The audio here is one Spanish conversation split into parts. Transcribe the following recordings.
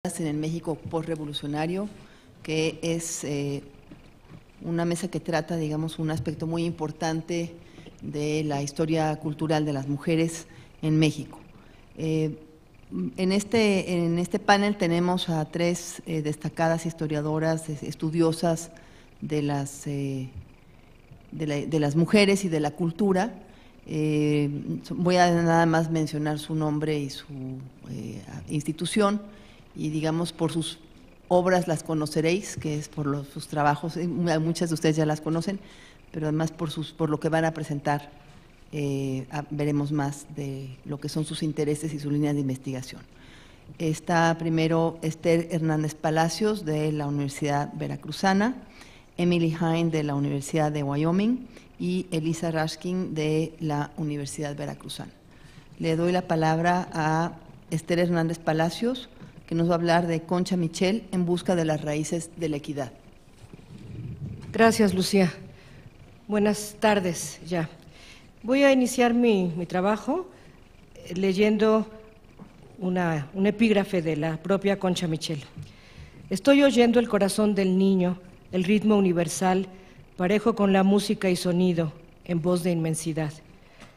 en el México postrevolucionario, que es una mesa que trata, digamos, un aspecto muy importante de la historia cultural de las mujeres en México. En este panel tenemos a tres destacadas historiadoras, estudiosas de las mujeres y de la cultura. Voy a nada más mencionar su nombre y su institución, y digamos por sus obras las conoceréis, que es por sus trabajos, muchas de ustedes ya las conocen, pero además por lo que van a presentar veremos más de lo que son sus intereses y sus líneas de investigación. Está primero Esther Hernández Palacios de la Universidad Veracruzana, Emily Hine de la Universidad de Wyoming y Elisa Rashkin de la Universidad Veracruzana. Le doy la palabra a Esther Hernández Palacios, que nos va a hablar de Concha Michel en busca de las raíces de la equidad. Gracias, Lucía. Buenas tardes ya. Voy a iniciar mi trabajo leyendo un epígrafe de la propia Concha Michel. Estoy oyendo el corazón del niño, el ritmo universal, parejo con la música y sonido, en voz de inmensidad.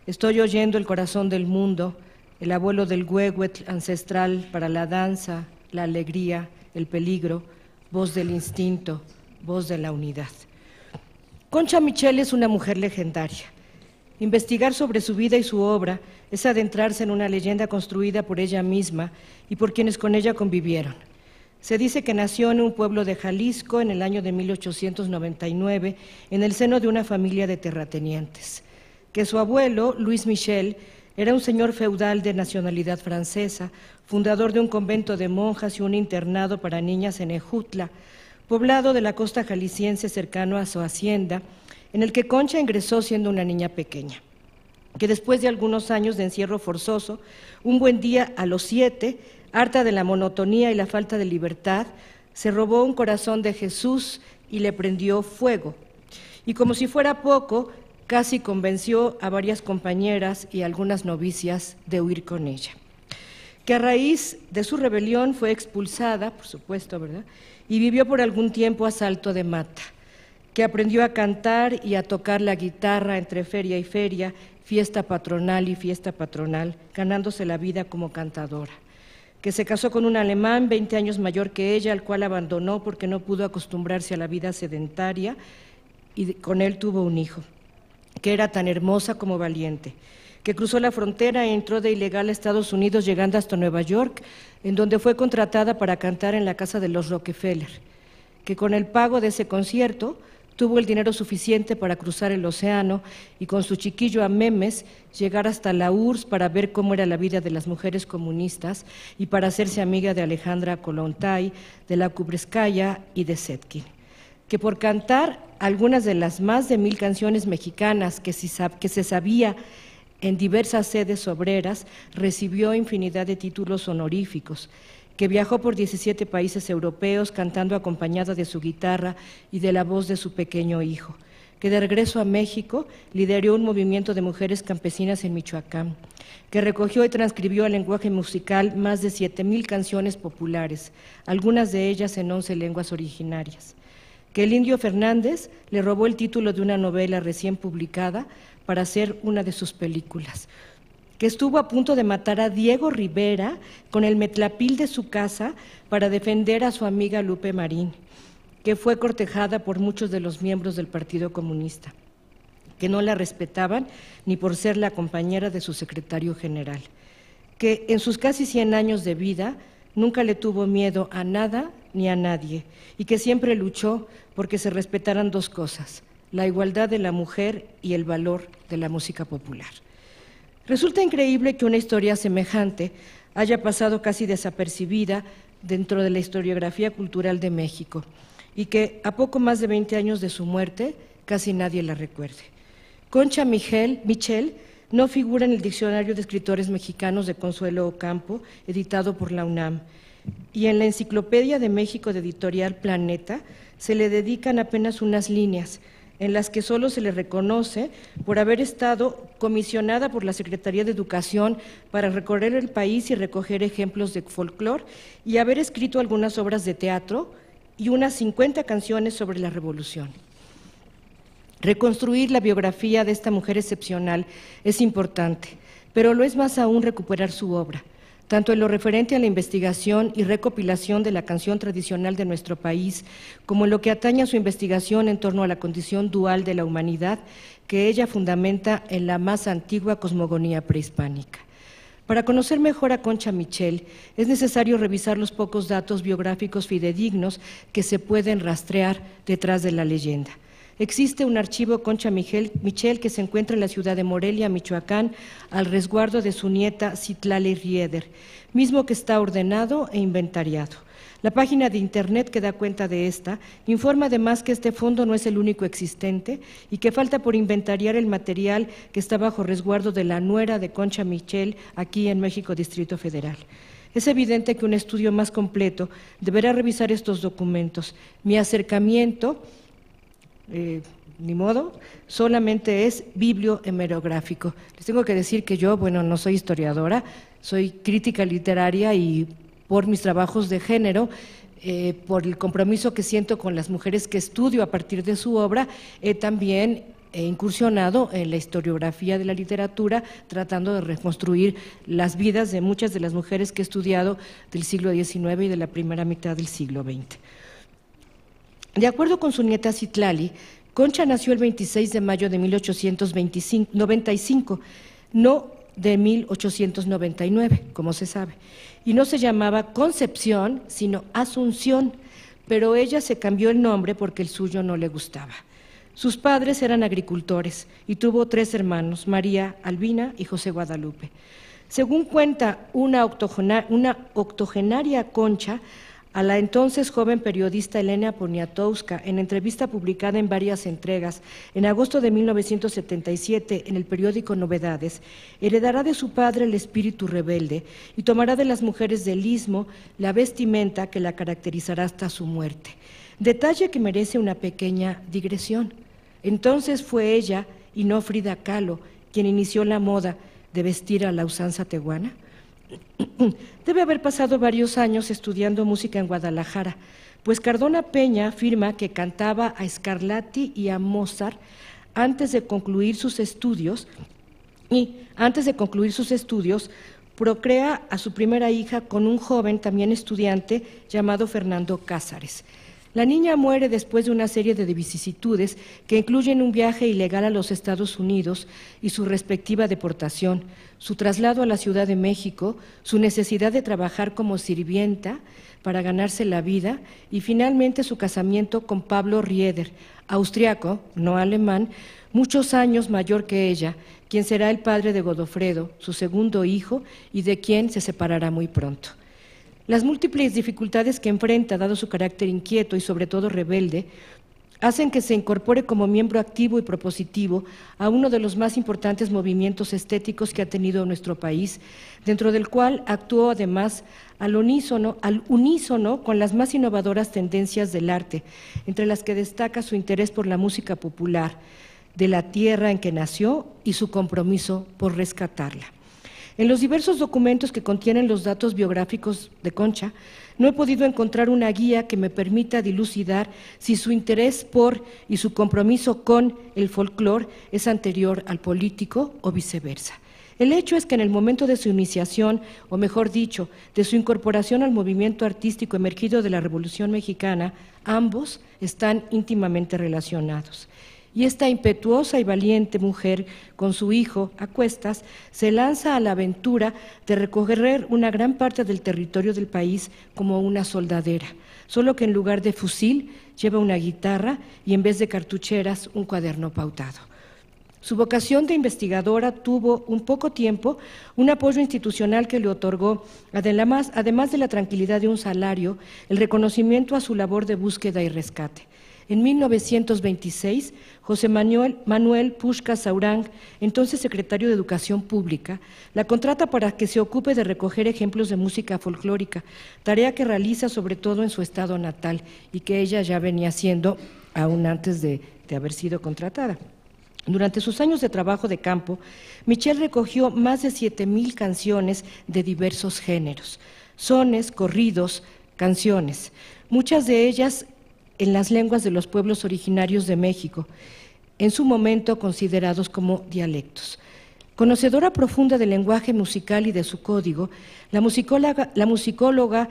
Estoy oyendo el corazón del mundo, el abuelo del huehuetl ancestral para la danza, la alegría, el peligro, voz del instinto, voz de la unidad. Concha Michel es una mujer legendaria. Investigar sobre su vida y su obra es adentrarse en una leyenda construida por ella misma y por quienes con ella convivieron. Se dice que nació en un pueblo de Jalisco en el año de 1899, en el seno de una familia de terratenientes, que su abuelo, Luis Michel, era un señor feudal de nacionalidad francesa, fundador de un convento de monjas y un internado para niñas en Ejutla, poblado de la costa jalisciense cercano a su hacienda, en el que Concha ingresó siendo una niña pequeña, que después de algunos años de encierro forzoso, un buen día a los 7, harta de la monotonía y la falta de libertad, se robó un corazón de Jesús y le prendió fuego. Y como si fuera poco, casi convenció a varias compañeras y algunas novicias de huir con ella. Que a raíz de su rebelión fue expulsada, por supuesto, ¿verdad?, y vivió por algún tiempo a Salto de Mata. Que aprendió a cantar y a tocar la guitarra entre feria y feria, fiesta patronal y fiesta patronal, ganándose la vida como cantadora. Que se casó con un alemán 20 años mayor que ella, al cual abandonó porque no pudo acostumbrarse a la vida sedentaria, y con él tuvo un hijo. Que era tan hermosa como valiente, que cruzó la frontera e entró de ilegal a Estados Unidos, llegando hasta Nueva York, en donde fue contratada para cantar en la casa de los Rockefeller, que con el pago de ese concierto tuvo el dinero suficiente para cruzar el océano y con su chiquillo a Memes llegar hasta la URSS para ver cómo era la vida de las mujeres comunistas y para hacerse amiga de Alejandra Kollontai, de la Kubreskaya y de Zetkin. Que por cantar algunas de las más de 1000 canciones mexicanas que se sabía en diversas sedes obreras, recibió infinidad de títulos honoríficos, que viajó por 17 países europeos cantando acompañada de su guitarra y de la voz de su pequeño hijo, que de regreso a México lideró un movimiento de mujeres campesinas en Michoacán, que recogió y transcribió al lenguaje musical más de 7000 canciones populares, algunas de ellas en 11 lenguas originarias, que el Indio Fernández le robó el título de una novela recién publicada para hacer una de sus películas, que estuvo a punto de matar a Diego Rivera con el metlapil de su casa para defender a su amiga Lupe Marín, que fue cortejada por muchos de los miembros del Partido Comunista, que no la respetaban ni por ser la compañera de su secretario general, que en sus casi 100 años de vida nunca le tuvo miedo a nada ni a nadie, y que siempre luchó porque se respetaran dos cosas: la igualdad de la mujer y el valor de la música popular. Resulta increíble que una historia semejante haya pasado casi desapercibida dentro de la historiografía cultural de México y que a poco más de 20 años de su muerte casi nadie la recuerde. Concha Michel no figura en el Diccionario de Escritores Mexicanos de Consuelo Ocampo, editado por la UNAM, y en la Enciclopedia de México de Editorial Planeta se le dedican apenas unas líneas, en las que solo se le reconoce por haber estado comisionada por la Secretaría de Educación para recorrer el país y recoger ejemplos de folclore y haber escrito algunas obras de teatro y unas 50 canciones sobre la Revolución. Reconstruir la biografía de esta mujer excepcional es importante, pero lo es más aún recuperar su obra, tanto en lo referente a la investigación y recopilación de la canción tradicional de nuestro país, como en lo que atañe a su investigación en torno a la condición dual de la humanidad que ella fundamenta en la más antigua cosmogonía prehispánica. Para conocer mejor a Concha Michel, es necesario revisar los pocos datos biográficos fidedignos que se pueden rastrear detrás de la leyenda. Existe un archivo Concha Michel que se encuentra en la ciudad de Morelia, Michoacán, al resguardo de su nieta Citlali Rieder, mismo que está ordenado e inventariado. La página de internet que da cuenta de esta informa además que este fondo no es el único existente y que falta por inventariar el material que está bajo resguardo de la nuera de Concha Michel aquí en México, Distrito Federal. Es evidente que un estudio más completo deberá revisar estos documentos. Mi acercamiento ni modo, solamente es bibliohemerográfico. Les tengo que decir que yo, no soy historiadora, soy crítica literaria y por mis trabajos de género, por el compromiso que siento con las mujeres que estudio a partir de su obra, también he incursionado en la historiografía de la literatura, tratando de reconstruir las vidas de muchas de las mujeres que he estudiado del siglo XIX y de la primera mitad del siglo XX. De acuerdo con su nieta Citlali, Concha nació el 26 de mayo de 1895, no de 1899, como se sabe, y no se llamaba Concepción, sino Asunción, pero ella se cambió el nombre porque el suyo no le gustaba. Sus padres eran agricultores y tuvo 3 hermanos, María, Albina y José Guadalupe. Según cuenta una octogenaria Concha, a la entonces joven periodista Elena Poniatowska, en entrevista publicada en varias entregas, en agosto de 1977 en el periódico Novedades, heredará de su padre el espíritu rebelde y tomará de las mujeres del Istmo la vestimenta que la caracterizará hasta su muerte. Detalle que merece una pequeña digresión. Entonces fue ella, y no Frida Kahlo, quien inició la moda de vestir a la usanza tehuana. Debe haber pasado varios años estudiando música en Guadalajara, pues Cardona Peña afirma que cantaba a Scarlatti y a Mozart antes de concluir sus estudios, procrea a su primera hija con un joven también estudiante llamado Fernando Cázares. La niña muere después de una serie de vicisitudes que incluyen un viaje ilegal a los Estados Unidos y su respectiva deportación, su traslado a la Ciudad de México, su necesidad de trabajar como sirvienta para ganarse la vida y finalmente su casamiento con Pablo Rieder, austriaco, no alemán, muchos años mayor que ella, quien será el padre de Godofredo, su segundo hijo, y de quien se separará muy pronto. Las múltiples dificultades que enfrenta, dado su carácter inquieto y sobre todo rebelde, hacen que se incorpore como miembro activo y propositivo a uno de los más importantes movimientos estéticos que ha tenido nuestro país, dentro del cual actuó además al unísono con las más innovadoras tendencias del arte, entre las que destaca su interés por la música popular, de la tierra en que nació y su compromiso por rescatarla. En los diversos documentos que contienen los datos biográficos de Concha, no he podido encontrar una guía que me permita dilucidar si su interés por y su compromiso con el folclore es anterior al político o viceversa. El hecho es que en el momento de su iniciación, o mejor dicho, de su incorporación al movimiento artístico emergido de la Revolución Mexicana, ambos están íntimamente relacionados. Y esta impetuosa y valiente mujer, con su hijo a cuestas, se lanza a la aventura de recorrer una gran parte del territorio del país como una soldadera, solo que en lugar de fusil lleva una guitarra y en vez de cartucheras un cuaderno pautado. Su vocación de investigadora tuvo un poco tiempo un apoyo institucional que le otorgó, además de la tranquilidad de un salario, el reconocimiento a su labor de búsqueda y rescate. En 1926, José Manuel Pushka Saurang, entonces secretario de Educación Pública, la contrata para que se ocupe de recoger ejemplos de música folclórica, tarea que realiza sobre todo en su estado natal y que ella ya venía haciendo aún antes de de haber sido contratada. Durante sus años de trabajo de campo, Michel recogió más de 7,000 canciones de diversos géneros, sones, corridos, canciones, muchas de ellas en las lenguas de los pueblos originarios de México, en su momento considerados como dialectos. Conocedora profunda del lenguaje musical y de su código, la musicóloga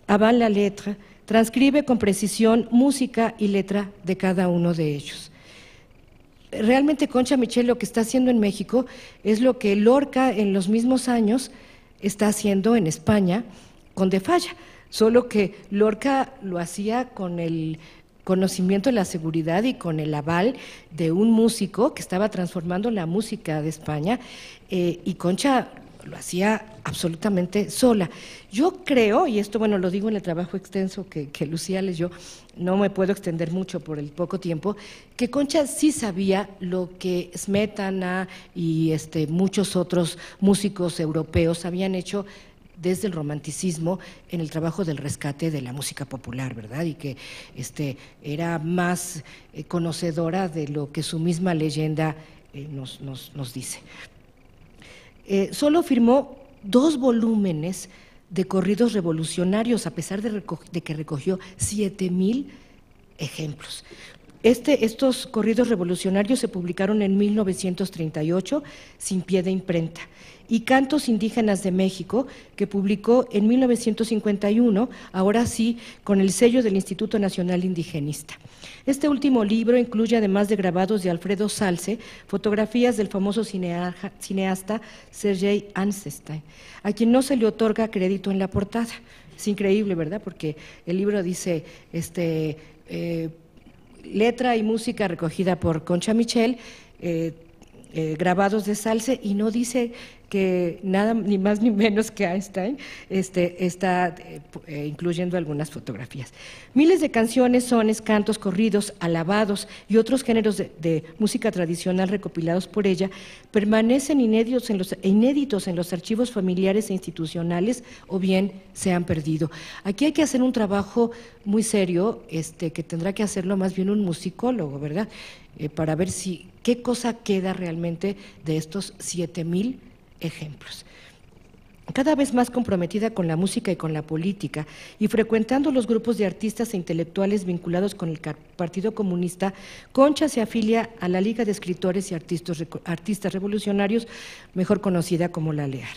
avant la lettre transcribe con precisión música y letra de cada uno de ellos. Realmente Concha Michel lo que está haciendo en México es lo que Lorca en los mismos años está haciendo en España con De Falla, solo que Lorca lo hacía con el conocimiento de la seguridad y con el aval de un músico que estaba transformando la música de España, y Concha lo hacía absolutamente sola. Yo creo, y esto bueno lo digo en el trabajo extenso que Lucía leyó, no me puedo extender mucho por el poco tiempo, que Concha sí sabía lo que Smetana y muchos otros músicos europeos habían hecho desde el romanticismo en el trabajo del rescate de la música popular, ¿verdad? Y que era más conocedora de lo que su misma leyenda nos dice. Solo firmó 2 volúmenes de corridos revolucionarios, a pesar de que recogió 7,000 ejemplos. Estos corridos revolucionarios se publicaron en 1938 sin pie de imprenta, y Cantos Indígenas de México, que publicó en 1951, ahora sí, con el sello del Instituto Nacional Indigenista. Este último libro incluye, además de grabados de Alfredo Zalce, fotografías del famoso cineasta Sergei Eisenstein, a quien no se le otorga crédito en la portada. Es increíble, ¿verdad? Porque el libro dice letra y música recogida por Concha Michel, grabados de Zalce, y no dice que nada ni más ni menos que Einstein está incluyendo algunas fotografías. Miles de canciones, sones, cantos, corridos, alabados y otros géneros de música tradicional recopilados por ella permanecen inéditos en los archivos familiares e institucionales, o bien se han perdido. Aquí hay que hacer un trabajo muy serio, que tendrá que hacerlo más bien un musicólogo, ¿verdad? Para ver qué cosa queda realmente de estos 7,000 ejemplos. Cada vez más comprometida con la música y con la política, y frecuentando los grupos de artistas e intelectuales vinculados con el Partido Comunista, Concha se afilia a la Liga de Escritores y Artistas Revolucionarios, mejor conocida como la LEAR.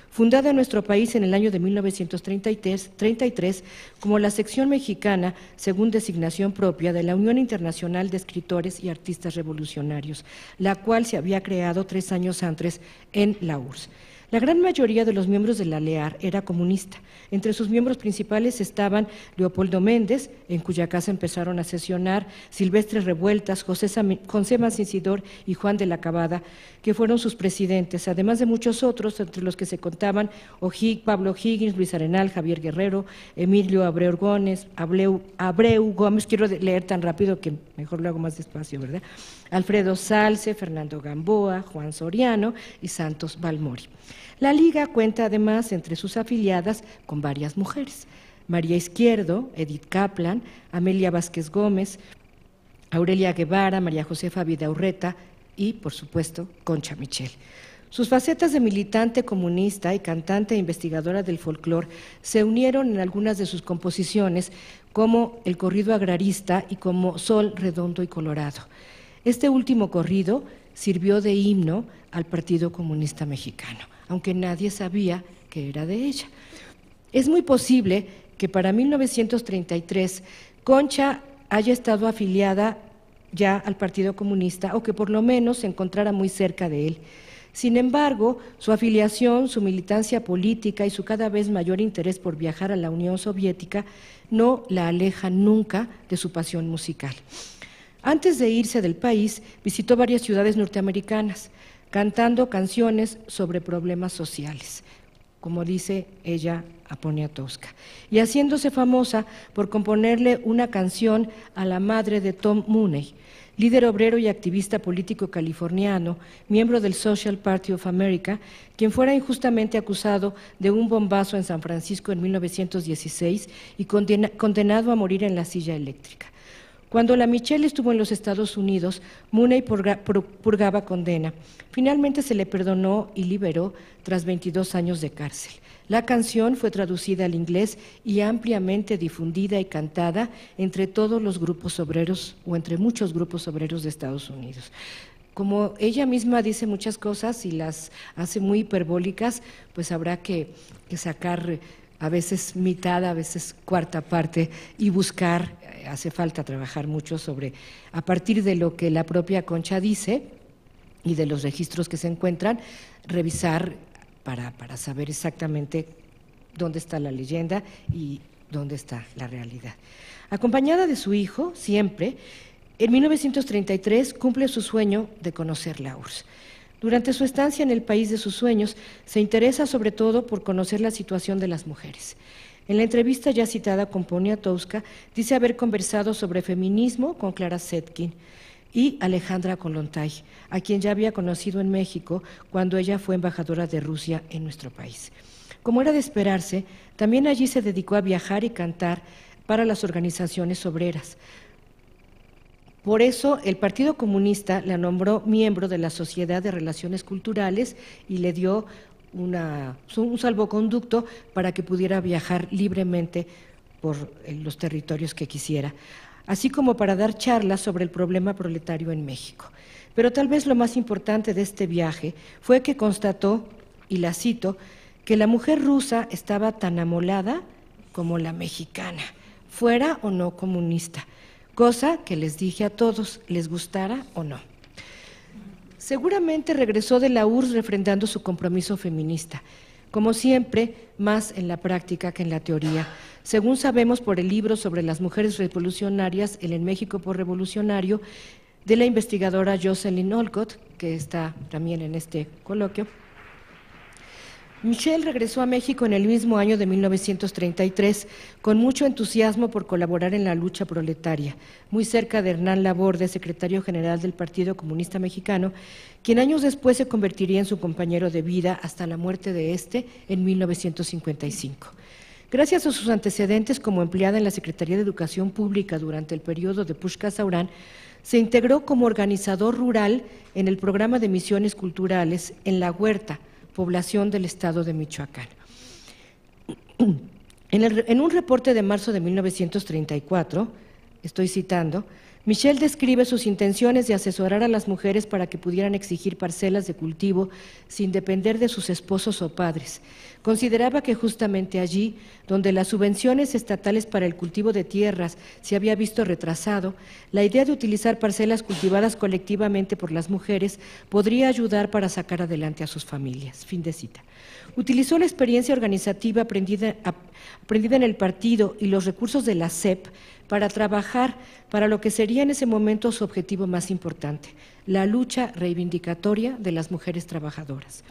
Fundada en nuestro país en el año de 1933 como la sección mexicana, según designación propia, de la Unión Internacional de Escritores y Artistas Revolucionarios, la cual se había creado 3 años antes en la URSS. La gran mayoría de los miembros de la LEAR era comunista. Entre sus miembros principales estaban Leopoldo Méndez, en cuya casa empezaron a sesionar, Silvestre Revueltas, José Mancisidor y Juan de la Cabada, que fueron sus presidentes, además de muchos otros, entre los que se contaban Pablo Higgins, Luis Arenal, Javier Guerrero, Emilio Abreu Gómez, quiero leer tan rápido que mejor lo hago más despacio, ¿verdad? Alfredo Zalce, Fernando Gamboa, Juan Soriano y Santos Balmori. La Liga cuenta además entre sus afiliadas con varias mujeres: María Izquierdo, Edith Kaplan, Amelia Vázquez Gómez, Aurelia Guevara, María Josefa Vidaurreta y, por supuesto, Concha Michel. Sus facetas de militante comunista y cantante e investigadora del folclore se unieron en algunas de sus composiciones, como el corrido agrarista y como Sol Redondo y Colorado. Este último corrido sirvió de himno al Partido Comunista Mexicano, aunque nadie sabía que era de ella. Es muy posible que para 1933 Concha haya estado afiliada ya al Partido Comunista, o que por lo menos se encontrara muy cerca de él. Sin embargo, su afiliación, su militancia política y su cada vez mayor interés por viajar a la Unión Soviética no la alejan nunca de su pasión musical. Antes de irse del país, visitó varias ciudades norteamericanas, cantando canciones sobre problemas sociales, como dice ella a Poniatowska, y haciéndose famosa por componerle una canción a la madre de Tom Mooney, líder obrero y activista político californiano, miembro del Social Party of America, quien fuera injustamente acusado de un bombazo en San Francisco en 1916 y condenado a morir en la silla eléctrica. Cuando la Michelle estuvo en los Estados Unidos, Mooney purgaba condena. Finalmente se le perdonó y liberó tras 22 años de cárcel. La canción fue traducida al inglés y ampliamente difundida y cantada entre todos los grupos obreros o entre muchos grupos obreros de Estados Unidos. Como ella misma dice muchas cosas y las hace muy hiperbólicas, pues habrá que sacar a veces mitad, a veces cuarta parte y buscar, hace falta trabajar mucho sobre, a partir de lo que la propia Concha dice y de los registros que se encuentran, revisar para saber exactamente dónde está la leyenda y dónde está la realidad. Acompañada de su hijo, siempre, en 1933 cumple su sueño de conocer la URSS. Durante su estancia en el país de sus sueños, se interesa sobre todo por conocer la situación de las mujeres. En la entrevista ya citada con Poniatowska, dice haber conversado sobre feminismo con Clara Zetkin y Alejandra Kollontai, a quien ya había conocido en México cuando ella fue embajadora de Rusia en nuestro país. Como era de esperarse, también allí se dedicó a viajar y cantar para las organizaciones obreras. Por eso el Partido Comunista la nombró miembro de la Sociedad de Relaciones Culturales y le dio un salvoconducto para que pudiera viajar libremente por los territorios que quisiera, así como para dar charlas sobre el problema proletario en México. Pero tal vez lo más importante de este viaje fue que constató, y la cito, que la mujer rusa estaba tan amolada como la mexicana, fuera o no comunista, cosa que les dije a todos, les gustara o no. Seguramente regresó de la URSS refrendando su compromiso feminista, como siempre, más en la práctica que en la teoría, según sabemos por el libro sobre las mujeres revolucionarias, el En México Posrevolucionario, de la investigadora Jocelyn Olcott, que está también en este coloquio. Michelle regresó a México en el mismo año de 1933, con mucho entusiasmo por colaborar en la lucha proletaria, muy cerca de Hernán Laborde, secretario general del Partido Comunista Mexicano, quien años después se convertiría en su compañero de vida hasta la muerte de este en 1955. Gracias a sus antecedentes como empleada en la Secretaría de Educación Pública durante el periodo de Pushka Saurán, se integró como organizador rural en el programa de misiones culturales en La Huerta, población del estado de Michoacán. En un reporte de marzo de 1934, estoy citando, Michelle describe sus intenciones de asesorar a las mujeres para que pudieran exigir parcelas de cultivo sin depender de sus esposos o padres. Consideraba que justamente allí, donde las subvenciones estatales para el cultivo de tierras se había visto retrasado, la idea de utilizar parcelas cultivadas colectivamente por las mujeres podría ayudar para sacar adelante a sus familias. Fin de cita. Utilizó la experiencia organizativa aprendida en el partido y los recursos de la SEP para trabajar para lo que sería en ese momento su objetivo más importante, la lucha reivindicatoria de las mujeres trabajadoras.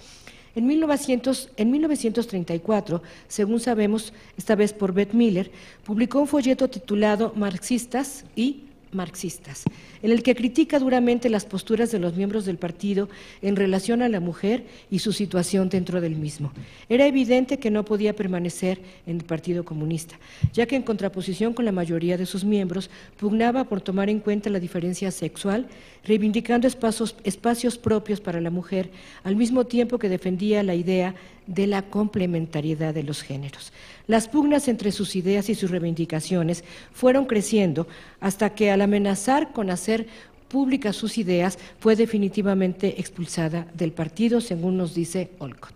En 1934, según sabemos, esta vez por Beth Miller, publicó un folleto titulado Marxistas y Marxistas, en el que critica duramente las posturas de los miembros del partido en relación a la mujer y su situación dentro del mismo. Era evidente que no podía permanecer en el Partido Comunista, ya que en contraposición con la mayoría de sus miembros, pugnaba por tomar en cuenta la diferencia sexual, reivindicando espacios propios para la mujer, al mismo tiempo que defendía la idea de la complementariedad de los géneros. Las pugnas entre sus ideas y sus reivindicaciones fueron creciendo hasta que, al amenazar con hacer públicas sus ideas, fue definitivamente expulsada del partido, según nos dice Olcott.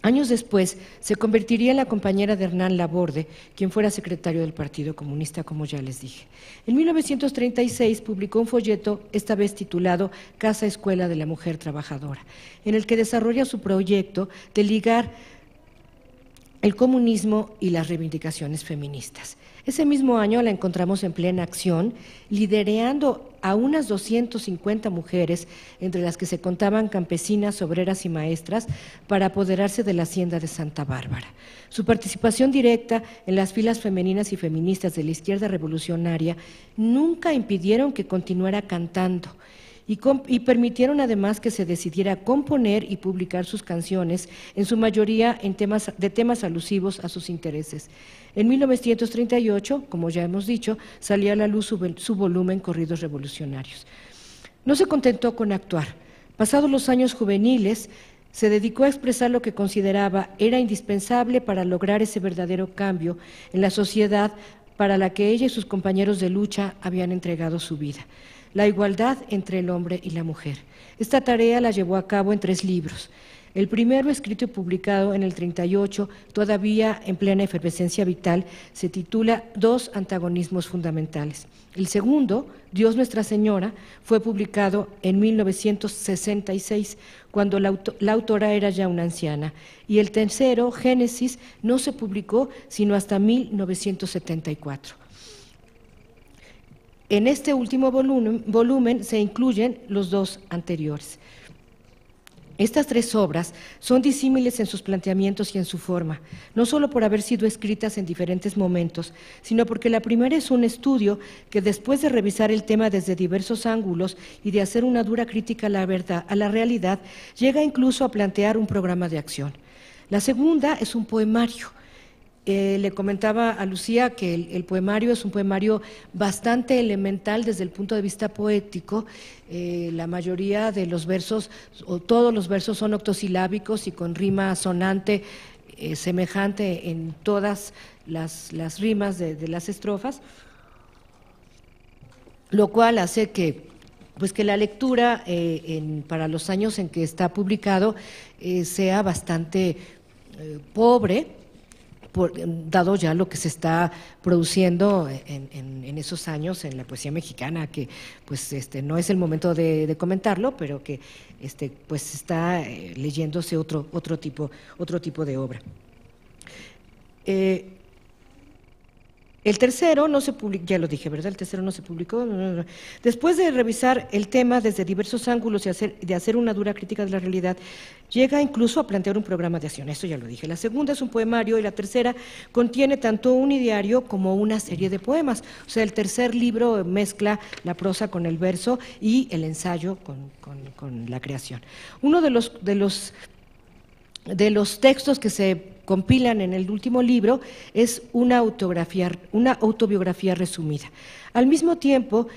Años después, se convertiría en la compañera de Hernán Laborde, quien fuera secretario del Partido Comunista, como ya les dije. En 1936 publicó un folleto, esta vez titulado Casa Escuela de la Mujer Trabajadora, en el que desarrolla su proyecto de ligar el comunismo y las reivindicaciones feministas. Ese mismo año la encontramos en plena acción, liderando a unas 250 mujeres, entre las que se contaban campesinas, obreras y maestras, para apoderarse de la hacienda de Santa Bárbara. Su participación directa en las filas femeninas y feministas de la izquierda revolucionaria nunca impidieron que continuara cantando y permitieron además que se decidiera componer y publicar sus canciones, en su mayoría de temas alusivos a sus intereses. En 1938, como ya hemos dicho, salió a la luz su volumen Corridos Revolucionarios. No se contentó con actuar. Pasados los años juveniles, se dedicó a expresar lo que consideraba era indispensable para lograr ese verdadero cambio en la sociedad para la que ella y sus compañeros de lucha habían entregado su vida: la igualdad entre el hombre y la mujer. Esta tarea la llevó a cabo en 3 libros. El primero, escrito y publicado en el 38, todavía en plena efervescencia vital, se titula Dos antagonismos fundamentales. El segundo, Dios Nuestra Señora, fue publicado en 1966, cuando la autora era ya una anciana. Y el tercero, Génesis, no se publicó sino hasta 1974. En este último volumen se incluyen los 2 anteriores. Estas 3 obras son disímiles en sus planteamientos y en su forma, no solo por haber sido escritas en diferentes momentos, sino porque la primera es un estudio que, después de revisar el tema desde diversos ángulos y de hacer una dura crítica a la realidad, llega incluso a plantear un programa de acción. La segunda es un poemario. Le comentaba a Lucía que el poemario es un poemario bastante elemental desde el punto de vista poético. La mayoría de los versos, o todos los versos, son octosilábicos y con rima sonante semejante en todas las rimas de las estrofas, lo cual hace que la lectura para los años en que está publicado sea bastante pobre, dado ya lo que se está produciendo en esos años en la poesía mexicana, que no es el momento de comentarlo, pero que está leyéndose otro tipo de obra. El tercero no se publicó, ya lo dije, ¿verdad? El tercero no se publicó. Después de revisar el tema desde diversos ángulos y de hacer una dura crítica de la realidad, llega incluso a plantear un programa de acción. Eso ya lo dije. La segunda es un poemario y la tercera contiene tanto un ideario como una serie de poemas. O sea, el tercer libro mezcla la prosa con el verso y el ensayo con la creación. Uno de los textos que se compilan en el último libro es una autobiografía resumida. Al mismo tiempo,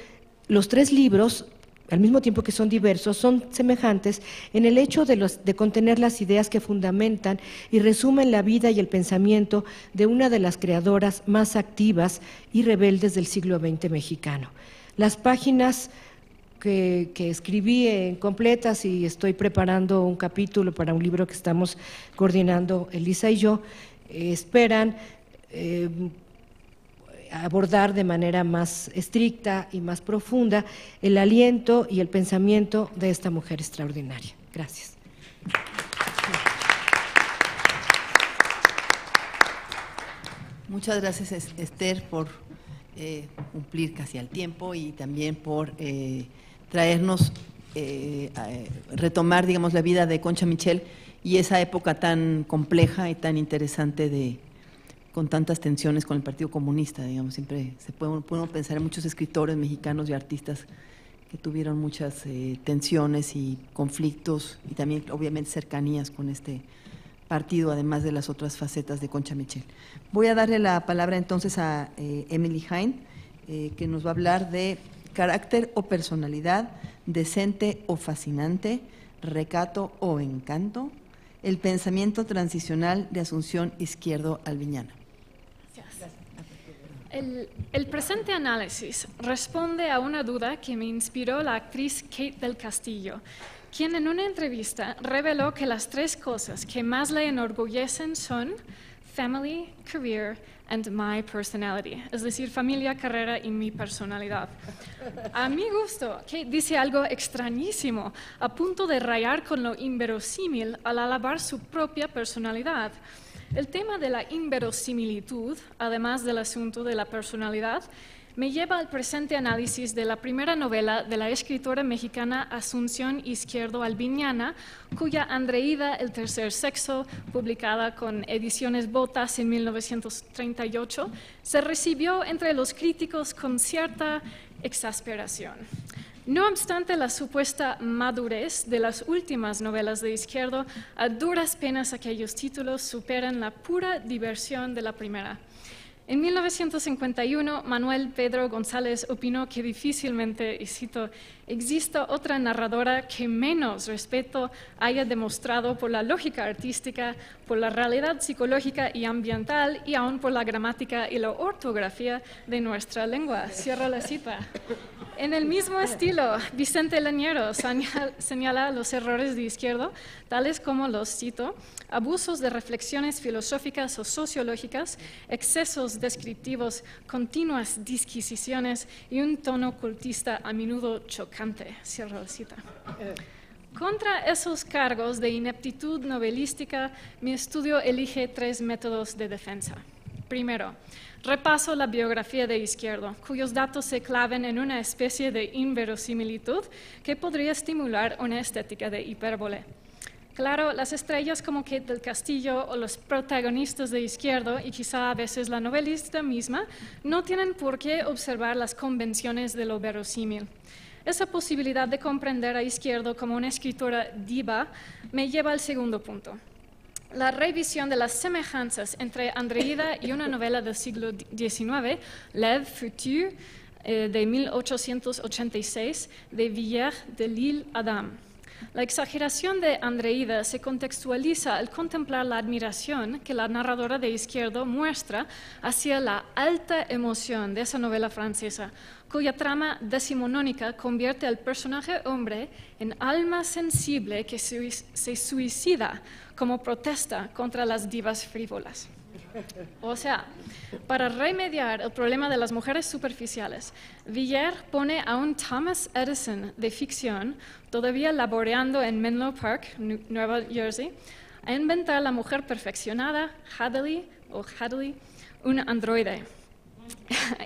los 3 libros, al mismo tiempo que son diversos, son semejantes en el hecho de contener las ideas que fundamentan y resumen la vida y el pensamiento de una de las creadoras más activas y rebeldes del siglo XX mexicano. Las páginas que escribí completas, y estoy preparando un capítulo para un libro que estamos coordinando Elisa y yo, esperan abordar de manera más estricta y más profunda el aliento y el pensamiento de esta mujer extraordinaria. Gracias. Muchas gracias, Esther, por cumplir casi al tiempo y también por traernos, retomar, digamos, la vida de Concha Michel y esa época tan compleja y tan interesante con tantas tensiones con el Partido Comunista, digamos. Siempre podemos pensar en muchos escritores mexicanos y artistas que tuvieron muchas tensiones y conflictos y también, obviamente, cercanías con este partido, además de las otras facetas de Concha Michel. Voy a darle la palabra entonces a Emily Hain, que nos va a hablar de carácter o personalidad, decente o fascinante, recato o encanto, el pensamiento transicional de Asunción Izquierdo Alviñana. Gracias. El presente análisis responde a una duda que me inspiró la actriz Kate del Castillo, quien en una entrevista reveló que las 3 cosas que más le enorgullecen son family, career and my personality, es decir, familia, carrera y mi personalidad. A mi gusto, Kate dice algo extrañísimo, a punto de rayar con lo inverosímil al alabar su propia personalidad. El tema de la inverosimilitud, además del asunto de la personalidad, me lleva al presente análisis de la primera novela de la escritora mexicana Asunción Izquierdo Alviñana, cuya Andreída, el tercer sexo, publicada con Ediciones Botas en 1938, se recibió entre los críticos con cierta exasperación. No obstante la supuesta madurez de las últimas novelas de Izquierdo, a duras penas aquellos títulos superan la pura diversión de la primera. En 1951, Manuel Pedro González opinó que difícilmente, y cito, exista otra narradora que menos respeto haya demostrado por la lógica artística, por la realidad psicológica y ambiental y aún por la gramática y la ortografía de nuestra lengua. Cierro la cita. En el mismo estilo, Vicente Leñero señala los errores de Izquierdo, tales como los cito, abusos de reflexiones filosóficas o sociológicas, excesos descriptivos, continuas disquisiciones y un tono cultista a menudo chocante. Cierro la cita. Contra esos cargos de ineptitud novelística, mi estudio elige 3 métodos de defensa. Primero, repaso la biografía de Izquierdo, cuyos datos se claven en una especie de inverosimilitud que podría estimular una estética de hipérbole. Claro, las estrellas como Kate del Castillo o los protagonistas de Izquierdo, y quizá a veces la novelista misma, no tienen por qué observar las convenciones de lo verosímil. Esa posibilidad de comprender a Izquierdo como una escritora diva me lleva al segundo punto. La revisión de las semejanzas entre Andreída y una novela del siglo XIX, L'Ève Future, de 1886, de Villers de l'Isle-Adam. La exageración de Andreída se contextualiza al contemplar la admiración que la narradora de Izquierdo muestra hacia la alta emoción de esa novela francesa, cuya trama decimonónica convierte al personaje hombre en alma sensible que se suicida como protesta contra las divas frívolas. O sea, para remediar el problema de las mujeres superficiales, Villers pone a un Thomas Edison de ficción, todavía laboreando en Menlo Park, Nueva Jersey, a inventar la mujer perfeccionada, Hadley, un androide.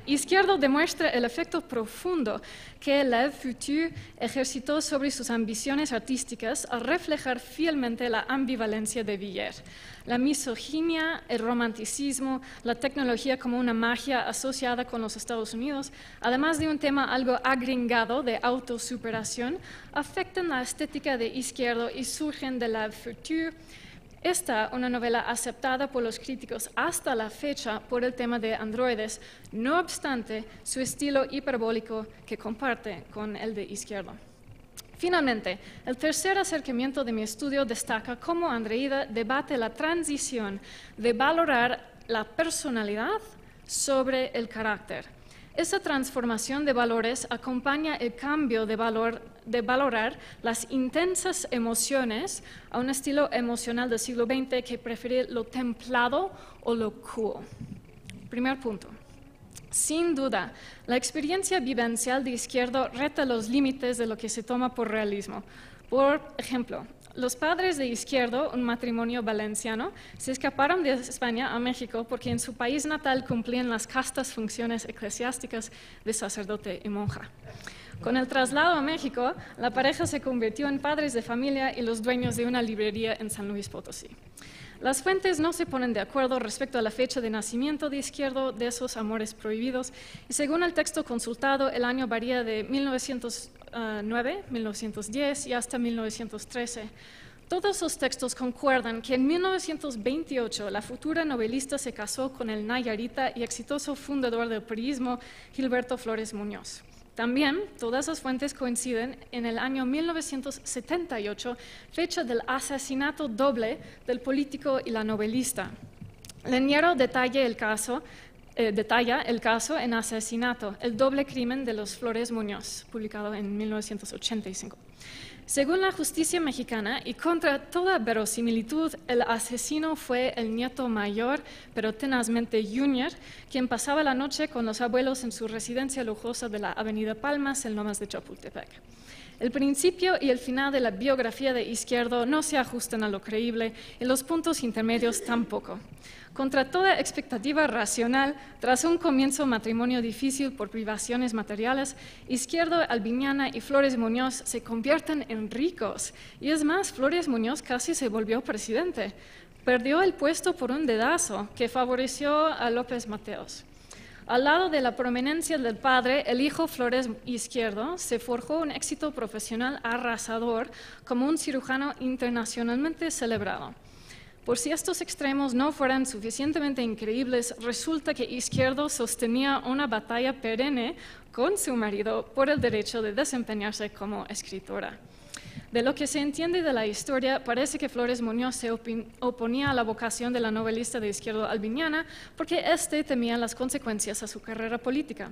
Izquierdo demuestra el efecto profundo que L'Ève Future ejercitó sobre sus ambiciones artísticas al reflejar fielmente la ambivalencia de Villers. La misoginia, el romanticismo, la tecnología como una magia asociada con los Estados Unidos, además de un tema algo agringado de autosuperación, afectan la estética de Izquierdo y surgen de L'Ève Future. Esta, una novela aceptada por los críticos hasta la fecha por el tema de androides, no obstante su estilo hiperbólico que comparte con el de Izquierdo. Finalmente, el tercer acercamiento de mi estudio destaca cómo Andreída debate la transición de valorar la personalidad sobre el carácter. Esa transformación de valores acompaña el cambio de valorar las intensas emociones a un estilo emocional del siglo XX que prefiere lo templado o lo cool. Primer punto. Sin duda, la experiencia vivencial de Izquierdo reta los límites de lo que se toma por realismo. Por ejemplo, los padres de Izquierdo, un matrimonio valenciano, se escaparon de España a México porque en su país natal cumplían las castas funciones eclesiásticas de sacerdote y monja. Con el traslado a México, la pareja se convirtió en padres de familia y los dueños de una librería en San Luis Potosí. Las fuentes no se ponen de acuerdo respecto a la fecha de nacimiento de Izquierdo de esos amores prohibidos y según el texto consultado, el año varía de 1909, 1910 y hasta 1913. Todos los textos concuerdan que en 1928 la futura novelista se casó con el nayarita y exitoso fundador del periodismo Gilberto Flores Muñoz. También todas las fuentes coinciden en el año 1978, fecha del asesinato doble del político y la novelista. Leñero detalla el caso en Asesinato, el doble crimen de los Flores Muñoz, publicado en 1985. Según la justicia mexicana y contra toda verosimilitud, el asesino fue el nieto mayor, pero tenazmente junior, quien pasaba la noche con los abuelos en su residencia lujosa de la Avenida Palmas, en Lomas de Chapultepec. El principio y el final de la biografía de Izquierdo no se ajustan a lo creíble y los puntos intermedios tampoco. Contra toda expectativa racional, tras un comienzo matrimonio difícil por privaciones materiales, Izquierdo, Albiñana y Flores Muñoz se convierten en ricos. Y es más, Flores Muñoz casi se volvió presidente. Perdió el puesto por un dedazo que favoreció a López Mateos. Al lado de la prominencia del padre, el hijo Flores Izquierdo se forjó un éxito profesional arrasador como un cirujano internacionalmente celebrado. Por si estos extremos no fueran suficientemente increíbles, resulta que Izquierdo sostenía una batalla perenne con su marido por el derecho de desempeñarse como escritora. De lo que se entiende de la historia, parece que Flores Muñoz se oponía a la vocación de la novelista de Izquierdo albiniana porque éste temía las consecuencias a su carrera política.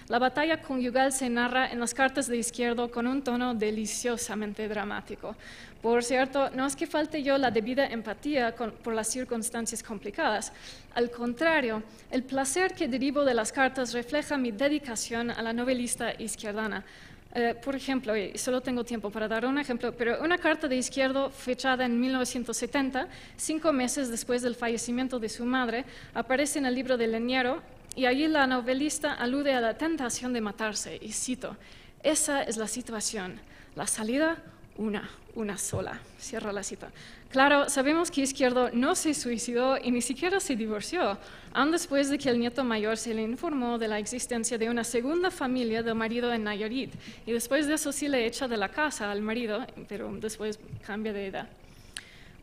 La batalla conyugal se narra en las cartas de Izquierdo con un tono deliciosamente dramático. Por cierto, no es que falte yo la debida empatía por las circunstancias complicadas. Al contrario, el placer que derivo de las cartas refleja mi dedicación a la novelista izquierdana. Por ejemplo, y solo tengo tiempo para dar un ejemplo, pero una carta de Izquierdo fechada en 1970, 5 meses después del fallecimiento de su madre, aparece en el libro de Leñero y allí la novelista alude a la tentación de matarse y cito: "Esa es la situación, la salida, una sola". Cierro la cita. Claro, sabemos que Izquierdo no se suicidó y ni siquiera se divorció, aun después de que el nieto mayor se le informó de la existencia de una segunda familia del marido en Nayarit, y después de eso sí le echa de la casa al marido, pero después cambia de edad.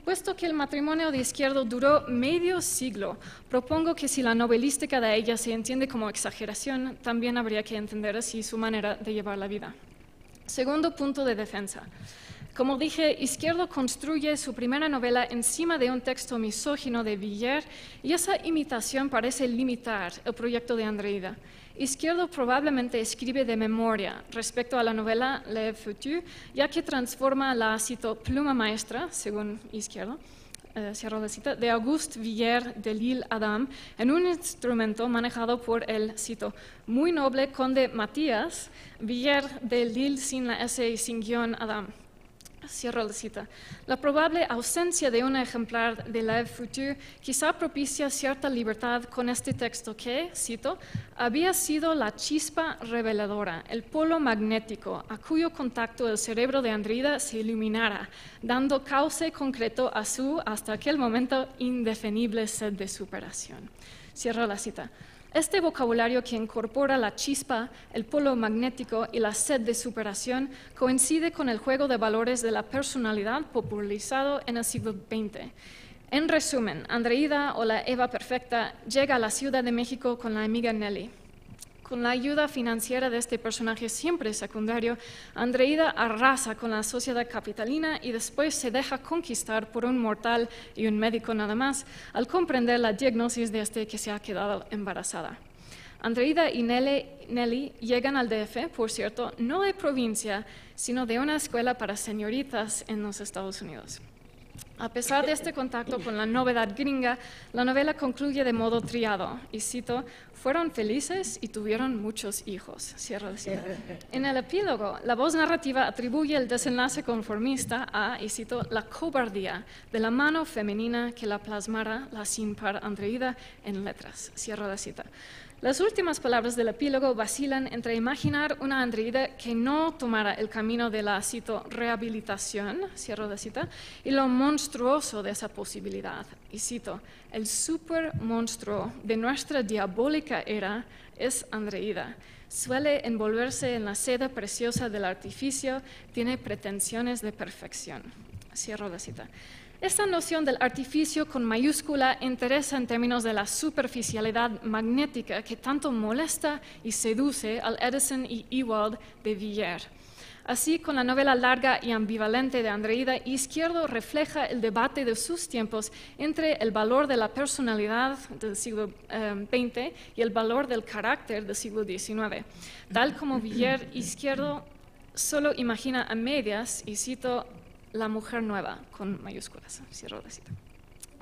Puesto que el matrimonio de Izquierdo duró medio siglo, propongo que si la novelística de ella se entiende como exageración, también habría que entender así su manera de llevar la vida. Segundo punto de defensa. Como dije, Izquierdo construye su primera novela encima de un texto misógino de Villar y esa imitación parece limitar el proyecto de Andreída. Izquierdo probablemente escribe de memoria respecto a la novela Le Futur, ya que transforma la, cito, pluma maestra, según Izquierdo, cierro la cita, de Auguste Villar de L'Isle-Adam en un instrumento manejado por el, cito, muy noble conde Matías Villar de L'Isle sin la S y sin guión Adam. Cierro la cita. La probable ausencia de un ejemplar de La Futur quizá propicia cierta libertad con este texto que, cito, había sido la chispa reveladora, el polo magnético a cuyo contacto el cerebro de Andreída se iluminara, dando cauce concreto a su, hasta aquel momento, indefinible sed de superación. Cierro la cita. Este vocabulario que incorpora la chispa, el polo magnético y la sed de superación coincide con el juego de valores de la personalidad popularizado en el siglo XX. En resumen, Andreída, o la Eva perfecta, llega a la Ciudad de México con la amiga Nelly. Con la ayuda financiera de este personaje siempre secundario, Andreída arrasa con la sociedad capitalina y después se deja conquistar por un mortal y un médico nada más, al comprender la diagnosis de este que se ha quedado embarazada. Andreída y Nelly llegan al DF, por cierto, no de provincia, sino de una escuela para señoritas en los Estados Unidos. A pesar de este contacto con la novedad gringa, la novela concluye de modo triado, y cito, fueron felices y tuvieron muchos hijos. Cierro la cita. En el epílogo, la voz narrativa atribuye el desenlace conformista a, y cito, la cobardía de la mano femenina que la plasmara la sin par Andreída en letras. Cierro la cita. Las últimas palabras del epílogo vacilan entre imaginar una Andreída que no tomara el camino de la, cito, rehabilitación, cierro la cita, y lo monstruoso de esa posibilidad. Y cito, el supermonstruo de nuestra diabólica era es Andreída. Suele envolverse en la seda preciosa del artificio, tiene pretensiones de perfección. Cierro la cita. Esta noción del artificio con mayúscula interesa en términos de la superficialidad magnética que tanto molesta y seduce al Edison y Ewald de Villar. Así, con la novela larga y ambivalente de Andreída, Izquierdo refleja el debate de sus tiempos entre el valor de la personalidad del siglo XX y el valor del carácter del siglo XIX. Tal como Villar, Izquierdo solo imagina a medias, y cito, la mujer nueva, con mayúsculas, cierro la cita.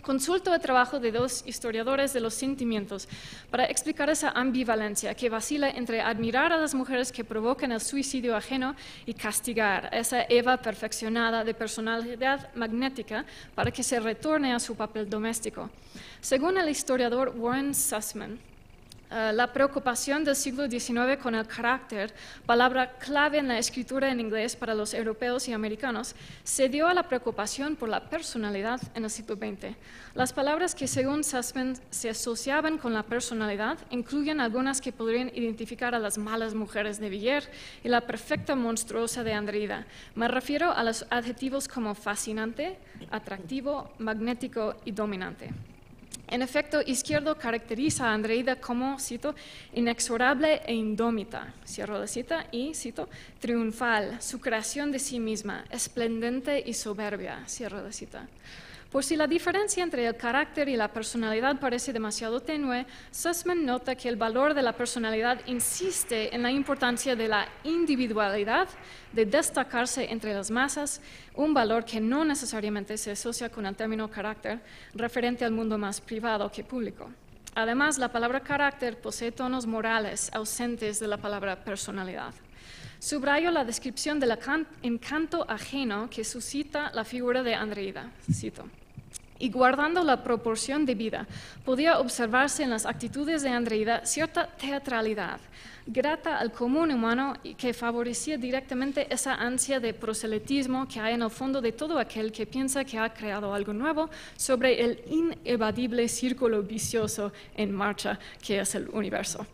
Consulto el trabajo de dos historiadores de los sentimientos para explicar esa ambivalencia que vacila entre admirar a las mujeres que provocan el suicidio ajeno y castigar a esa Eva perfeccionada de personalidad magnética para que se retorne a su papel doméstico. Según el historiador Warren Sussman, La preocupación del siglo XIX con el carácter, palabra clave en la escritura en inglés para los europeos y americanos, se dio a la preocupación por la personalidad en el siglo XX. Las palabras que según Sussman se asociaban con la personalidad incluyen algunas que podrían identificar a las malas mujeres de Villiers y la perfecta monstruosa de Andreída. Me refiero a los adjetivos como fascinante, atractivo, magnético y dominante. En efecto, Izquierdo caracteriza a Andreída como, cito, inexorable e indómita, cierro la cita, y, cito, triunfal, su creación de sí misma, esplendente y soberbia, cierro la cita. Por si la diferencia entre el carácter y la personalidad parece demasiado tenue, Sussman nota que el valor de la personalidad insiste en la importancia de la individualidad, de destacarse entre las masas, un valor que no necesariamente se asocia con el término carácter, referente al mundo más privado que público. Además, la palabra carácter posee tonos morales ausentes de la palabra personalidad. Subrayo la descripción del encanto ajeno que suscita la figura de Andreída, cito. Y guardando la proporción debida, podía observarse en las actitudes de Andreída cierta teatralidad, grata al común humano y que favorecía directamente esa ansia de proselitismo que hay en el fondo de todo aquel que piensa que ha creado algo nuevo sobre el inevadible círculo vicioso en marcha que es el universo.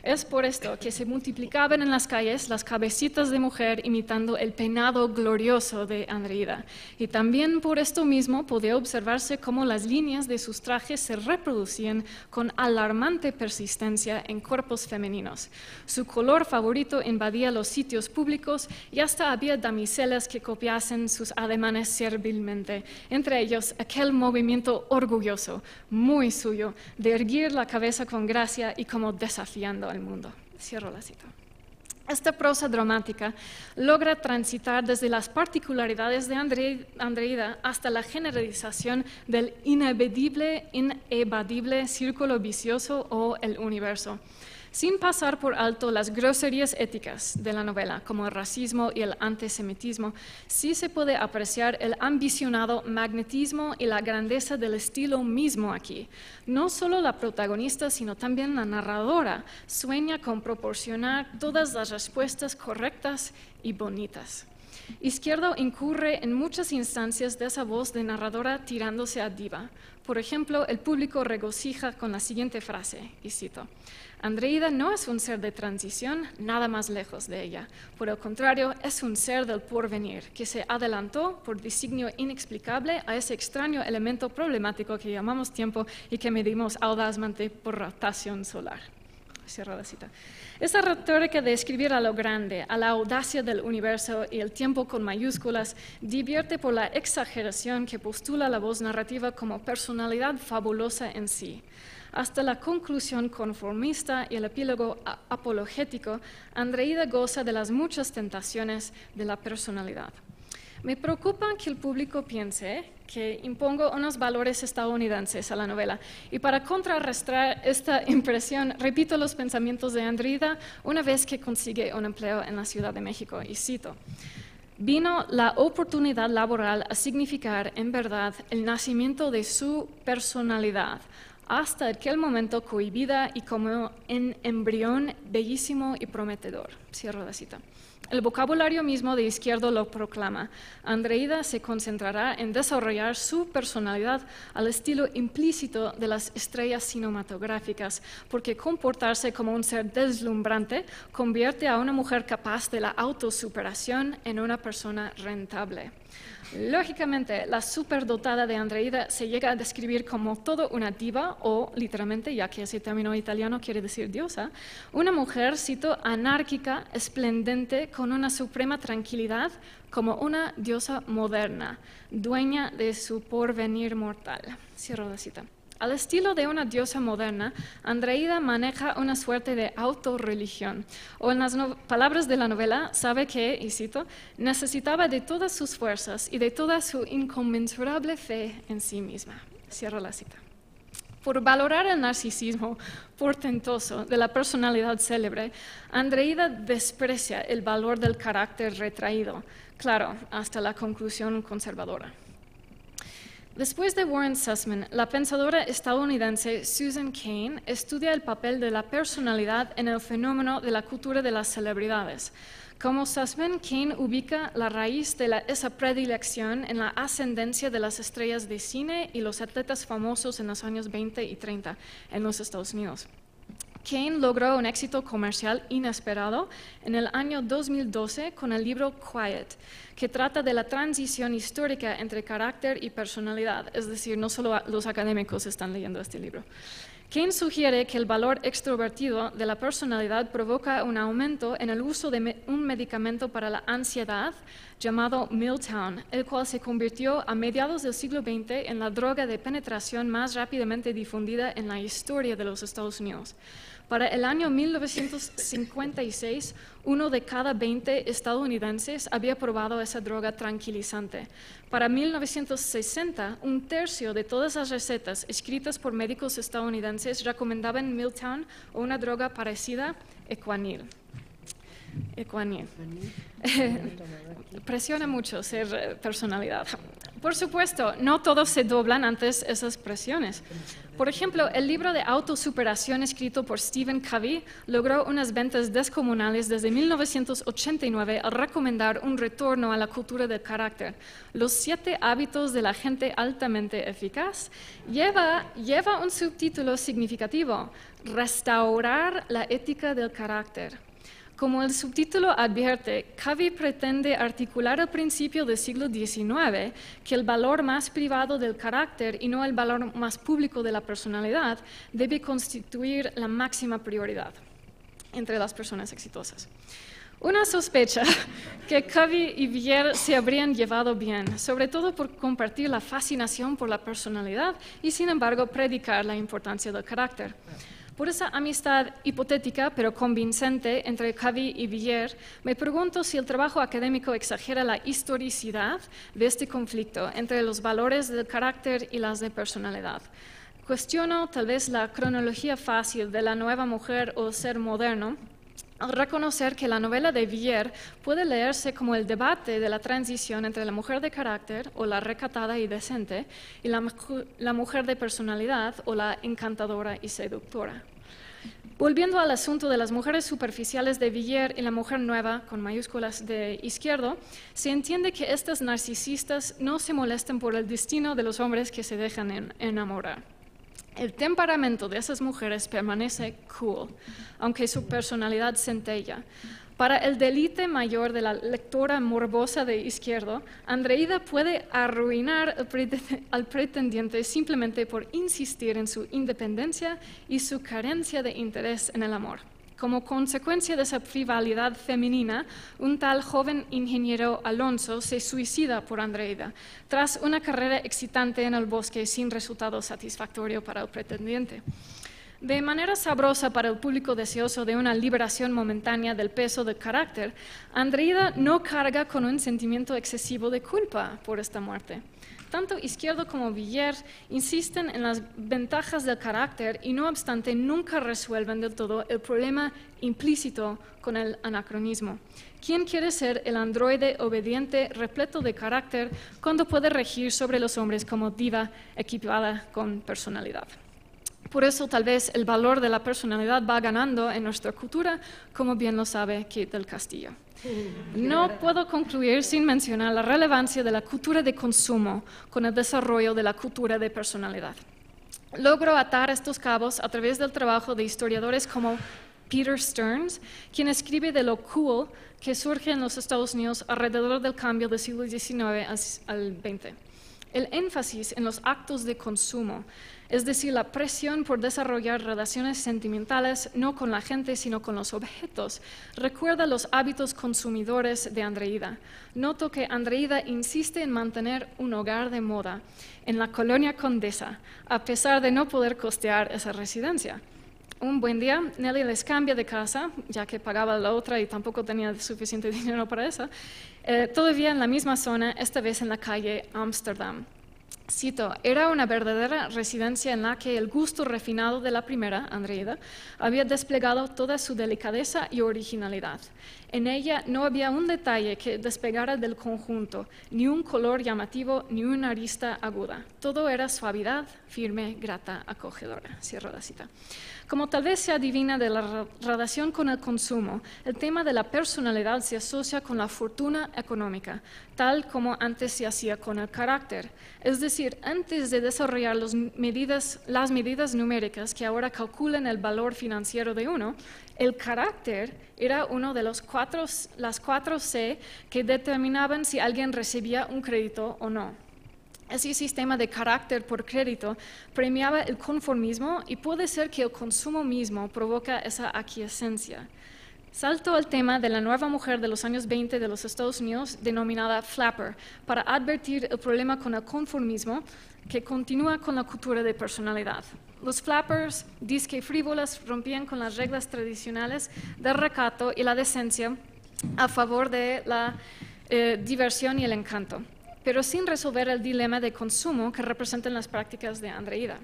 Es por esto que se multiplicaban en las calles las cabecitas de mujer imitando el peinado glorioso de Andreída. Y también por esto mismo podía observarse cómo las líneas de sus trajes se reproducían con alarmante persistencia en cuerpos femeninos. Su color favorito invadía los sitios públicos y hasta había damiselas que copiasen sus ademanes servilmente, entre ellos aquel movimiento orgulloso, muy suyo, de erguir la cabeza con gracia y como desafiando al mundo. Cierro la cita. Esta prosa dramática logra transitar desde las particularidades de Andreída hasta la generalización del inevadible círculo vicioso o el universo, sin pasar por alto las groserías éticas de la novela, como el racismo y el antisemitismo. Sí se puede apreciar el ambicionado magnetismo y la grandeza del estilo mismo aquí. No solo la protagonista, sino también la narradora sueña con proporcionar todas las respuestas correctas y bonitas. Izquierdo incurre en muchas instancias de esa voz de narradora tirándose a diva. Por ejemplo, el público regocija con la siguiente frase, y cito: Andreída no es un ser de transición, nada más lejos de ella. Por el contrario, es un ser del porvenir, que se adelantó por designio inexplicable a ese extraño elemento problemático que llamamos tiempo y que medimos audazmente por rotación solar. Cierro la cita. Esa retórica de escribir a lo grande, a la audacia del universo y el tiempo con mayúsculas, divierte por la exageración que postula la voz narrativa como personalidad fabulosa en sí. Hasta la conclusión conformista y el epílogo apologético, Andreída goza de las muchas tentaciones de la personalidad. Me preocupa que el público piense que impongo unos valores estadounidenses a la novela, y para contrarrestar esta impresión repito los pensamientos de Andreída una vez que consigue un empleo en la Ciudad de México, y cito: vino la oportunidad laboral a significar en verdad el nacimiento de su personalidad, hasta aquel momento cohibida y como en embrión bellísimo y prometedor. Cierro la cita. El vocabulario mismo de Izquierdo lo proclama. Andreída se concentrará en desarrollar su personalidad al estilo implícito de las estrellas cinematográficas, porque comportarse como un ser deslumbrante convierte a una mujer capaz de la autosuperación en una persona rentable. Lógicamente, la superdotada de Andreída se llega a describir como todo una diva o, literalmente, ya que ese término italiano quiere decir diosa, una mujer, cito, anárquica, esplendente, con una suprema tranquilidad, como una diosa moderna, dueña de su porvenir mortal. Cierro la cita. Al estilo de una diosa moderna, Andreída maneja una suerte de autorreligión, o en las palabras de la novela, sabe que, y cito, necesitaba de todas sus fuerzas y de toda su inconmensurable fe en sí misma. Cierro la cita. Por valorar el narcisismo portentoso de la personalidad célebre, Andreída desprecia el valor del carácter retraído, claro, hasta la conclusión conservadora. Después de Warren Sussman, la pensadora estadounidense Susan Cain estudia el papel de la personalidad en el fenómeno de la cultura de las celebridades. Como Sussman, Cain ubica la raíz de esa predilección en la ascendencia de las estrellas de cine y los atletas famosos en los años 20 y 30 en los Estados Unidos. Cain logró un éxito comercial inesperado en el año 2012 con el libro Quiet, que trata de la transición histórica entre carácter y personalidad, es decir, no solo los académicos están leyendo este libro. Cain sugiere que el valor extrovertido de la personalidad provoca un aumento en el uso de un medicamento para la ansiedad llamado Miltown, el cual se convirtió a mediados del siglo XX en la droga de penetración más rápidamente difundida en la historia de los Estados Unidos. Para el año 1956, 1 de cada 20 estadounidenses había probado esa droga tranquilizante. Para 1960, 1/3 de todas las recetas escritas por médicos estadounidenses recomendaban Miltown o una droga parecida, Equanil. Presiona mucho ser personalidad. Por supuesto, no todos se doblan ante esas presiones. Por ejemplo, el libro de autosuperación escrito por Stephen Covey logró unas ventas descomunales desde 1989 al recomendar un retorno a la cultura del carácter. Los 7 hábitos de la gente altamente eficaz lleva un subtítulo significativo: Restaurar la ética del carácter. Como el subtítulo advierte, Covey pretende articular el principio del siglo XIX, que el valor más privado del carácter y no el valor más público de la personalidad debe constituir la máxima prioridad entre las personas exitosas. Una sospecha que Covey y Villiers se habrían llevado bien, sobre todo por compartir la fascinación por la personalidad y, sin embargo, predicar la importancia del carácter. Por esa amistad hipotética pero convincente entre Covey y Villiers, me pregunto si el trabajo académico exagera la historicidad de este conflicto entre los valores del carácter y las de personalidad. Cuestiono tal vez la cronología fácil de La nueva mujer o Ser moderno, al reconocer que la novela de Villiers puede leerse como el debate de la transición entre la mujer de carácter, o la recatada y decente, y la mujer de personalidad, o la encantadora y seductora. Volviendo al asunto de las mujeres superficiales de Villiers y la mujer nueva, con mayúsculas de izquierdo, se entiende que estas narcisistas no se molestan por el destino de los hombres que se dejan enamorar. El temperamento de esas mujeres permanece cool, aunque su personalidad centella. Para el deleite mayor de la lectora morbosa de izquierdo, Andreida puede arruinar al pretendiente simplemente por insistir en su independencia y su carencia de interés en el amor. Como consecuencia de esa frivolidad femenina, un tal joven ingeniero Alonso se suicida por Andreida, tras una carrera excitante en el bosque sin resultado satisfactorio para el pretendiente. De manera sabrosa para el público deseoso de una liberación momentánea del peso del carácter, Andreida no carga con un sentimiento excesivo de culpa por esta muerte. Tanto Izquierdo como Villiers insisten en las ventajas del carácter y, no obstante, nunca resuelven del todo el problema implícito con el anacronismo. ¿Quién quiere ser el androide obediente repleto de carácter cuando puede regir sobre los hombres como diva equipada con personalidad? Por eso, tal vez, el valor de la personalidad va ganando en nuestra cultura, como bien lo sabe Kate del Castillo. No puedo concluir sin mencionar la relevancia de la cultura de consumo con el desarrollo de la cultura de personalidad. Logro atar estos cabos a través del trabajo de historiadores como Peter Stearns, quien escribe de lo cool que surge en los Estados Unidos alrededor del cambio del siglo XIX al XX. El énfasis en los actos de consumo, es decir, la presión por desarrollar relaciones sentimentales no con la gente, sino con los objetos, recuerda los hábitos consumidores de Andreida. Noto que Andreida insiste en mantener un hogar de moda en la colonia Condesa, a pesar de no poder costear esa residencia. Un buen día, Nelly les cambia de casa, ya que pagaba la otra y tampoco tenía suficiente dinero para esa, todavía en la misma zona, esta vez en la calle Amsterdam. Cito, era una verdadera residencia en la que el gusto refinado de la primera, Andreida, había desplegado toda su delicadeza y originalidad. En ella no había un detalle que despegara del conjunto, ni un color llamativo, ni una arista aguda. Todo era suavidad, firme, grata, acogedora. Cierro la cita. Como tal vez se adivina de la relación con el consumo, el tema de la personalidad se asocia con la fortuna económica, tal como antes se hacía con el carácter. Es decir, antes de desarrollar las medidas numéricas que ahora calculan el valor financiero de uno, el carácter era uno de las 4 C que determinaban si alguien recibía un crédito o no. Ese sistema de carácter por crédito premiaba el conformismo y puede ser que el consumo mismo provoca esa aquiescencia. Salto al tema de la nueva mujer de los años 20 de los Estados Unidos, denominada flapper, para advertir el problema con el conformismo que continúa con la cultura de personalidad. Los flappers, disque frívolas, rompían con las reglas tradicionales del recato y la decencia a favor de la diversión y el encanto, pero sin resolver el dilema de consumo que representan las prácticas de Andreida.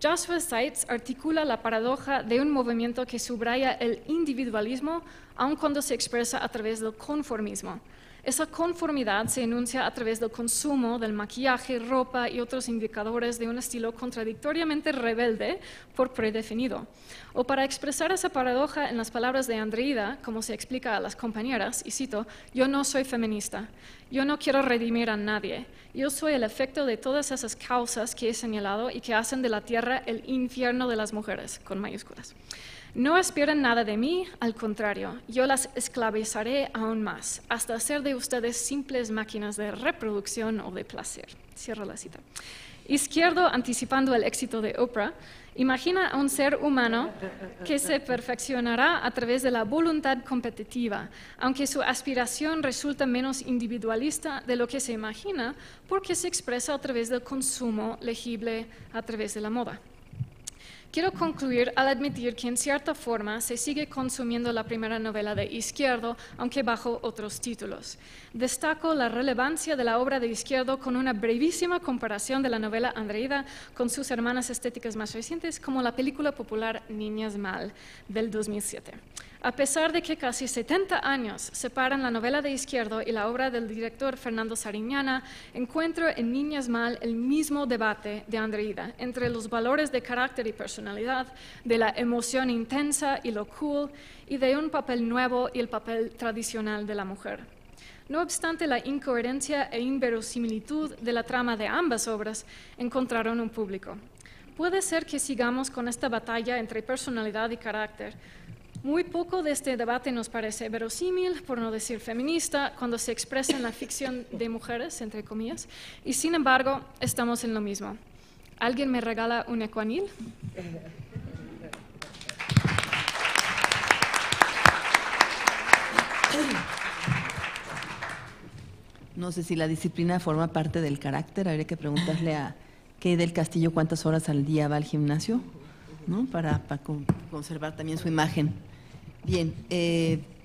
Joshua Seitz articula la paradoja de un movimiento que subraya el individualismo aun cuando se expresa a través del conformismo. Esa conformidad se enuncia a través del consumo del maquillaje, ropa y otros indicadores de un estilo contradictoriamente rebelde por predefinido. O para expresar esa paradoja en las palabras de Andreida, como se explica a las compañeras, y cito, yo no soy feminista, yo no quiero redimir a nadie, yo soy el efecto de todas esas causas que he señalado y que hacen de la tierra el infierno de las mujeres, con mayúsculas. No esperen nada de mí, al contrario, yo las esclavizaré aún más, hasta hacer de ustedes simples máquinas de reproducción o de placer. Cierro la cita. Izquierdo, anticipando el éxito de Oprah, imagina a un ser humano que se perfeccionará a través de la voluntad competitiva, aunque su aspiración resulta menos individualista de lo que se imagina, porque se expresa a través del consumo legible a través de la moda. Quiero concluir al admitir que en cierta forma se sigue consumiendo la primera novela de Izquierdo, aunque bajo otros títulos. Destaco la relevancia de la obra de Izquierdo con una brevísima comparación de la novela Andreida con sus hermanas estéticas más recientes, como la película popular Niñas Mal, del 2007. A pesar de que casi 70 años separan la novela de Izquierdo y la obra del director Fernando Sariñana, encuentro en Niñas Mal el mismo debate de Andreida entre los valores de carácter y personalidad, de la emoción intensa y lo cool, y de un papel nuevo y el papel tradicional de la mujer. No obstante la incoherencia e inverosimilitud de la trama de ambas obras, encontraron un público. Puede ser que sigamos con esta batalla entre personalidad y carácter. Muy poco de este debate nos parece verosímil, por no decir feminista, cuando se expresa en la ficción de mujeres, entre comillas, y sin embargo, estamos en lo mismo. ¿Alguien me regala un ecuanil? No sé si la disciplina forma parte del carácter. Habría que preguntarle a Kay del Castillo cuántas horas al día va al gimnasio, ¿no? Para conservar también su imagen. Bien,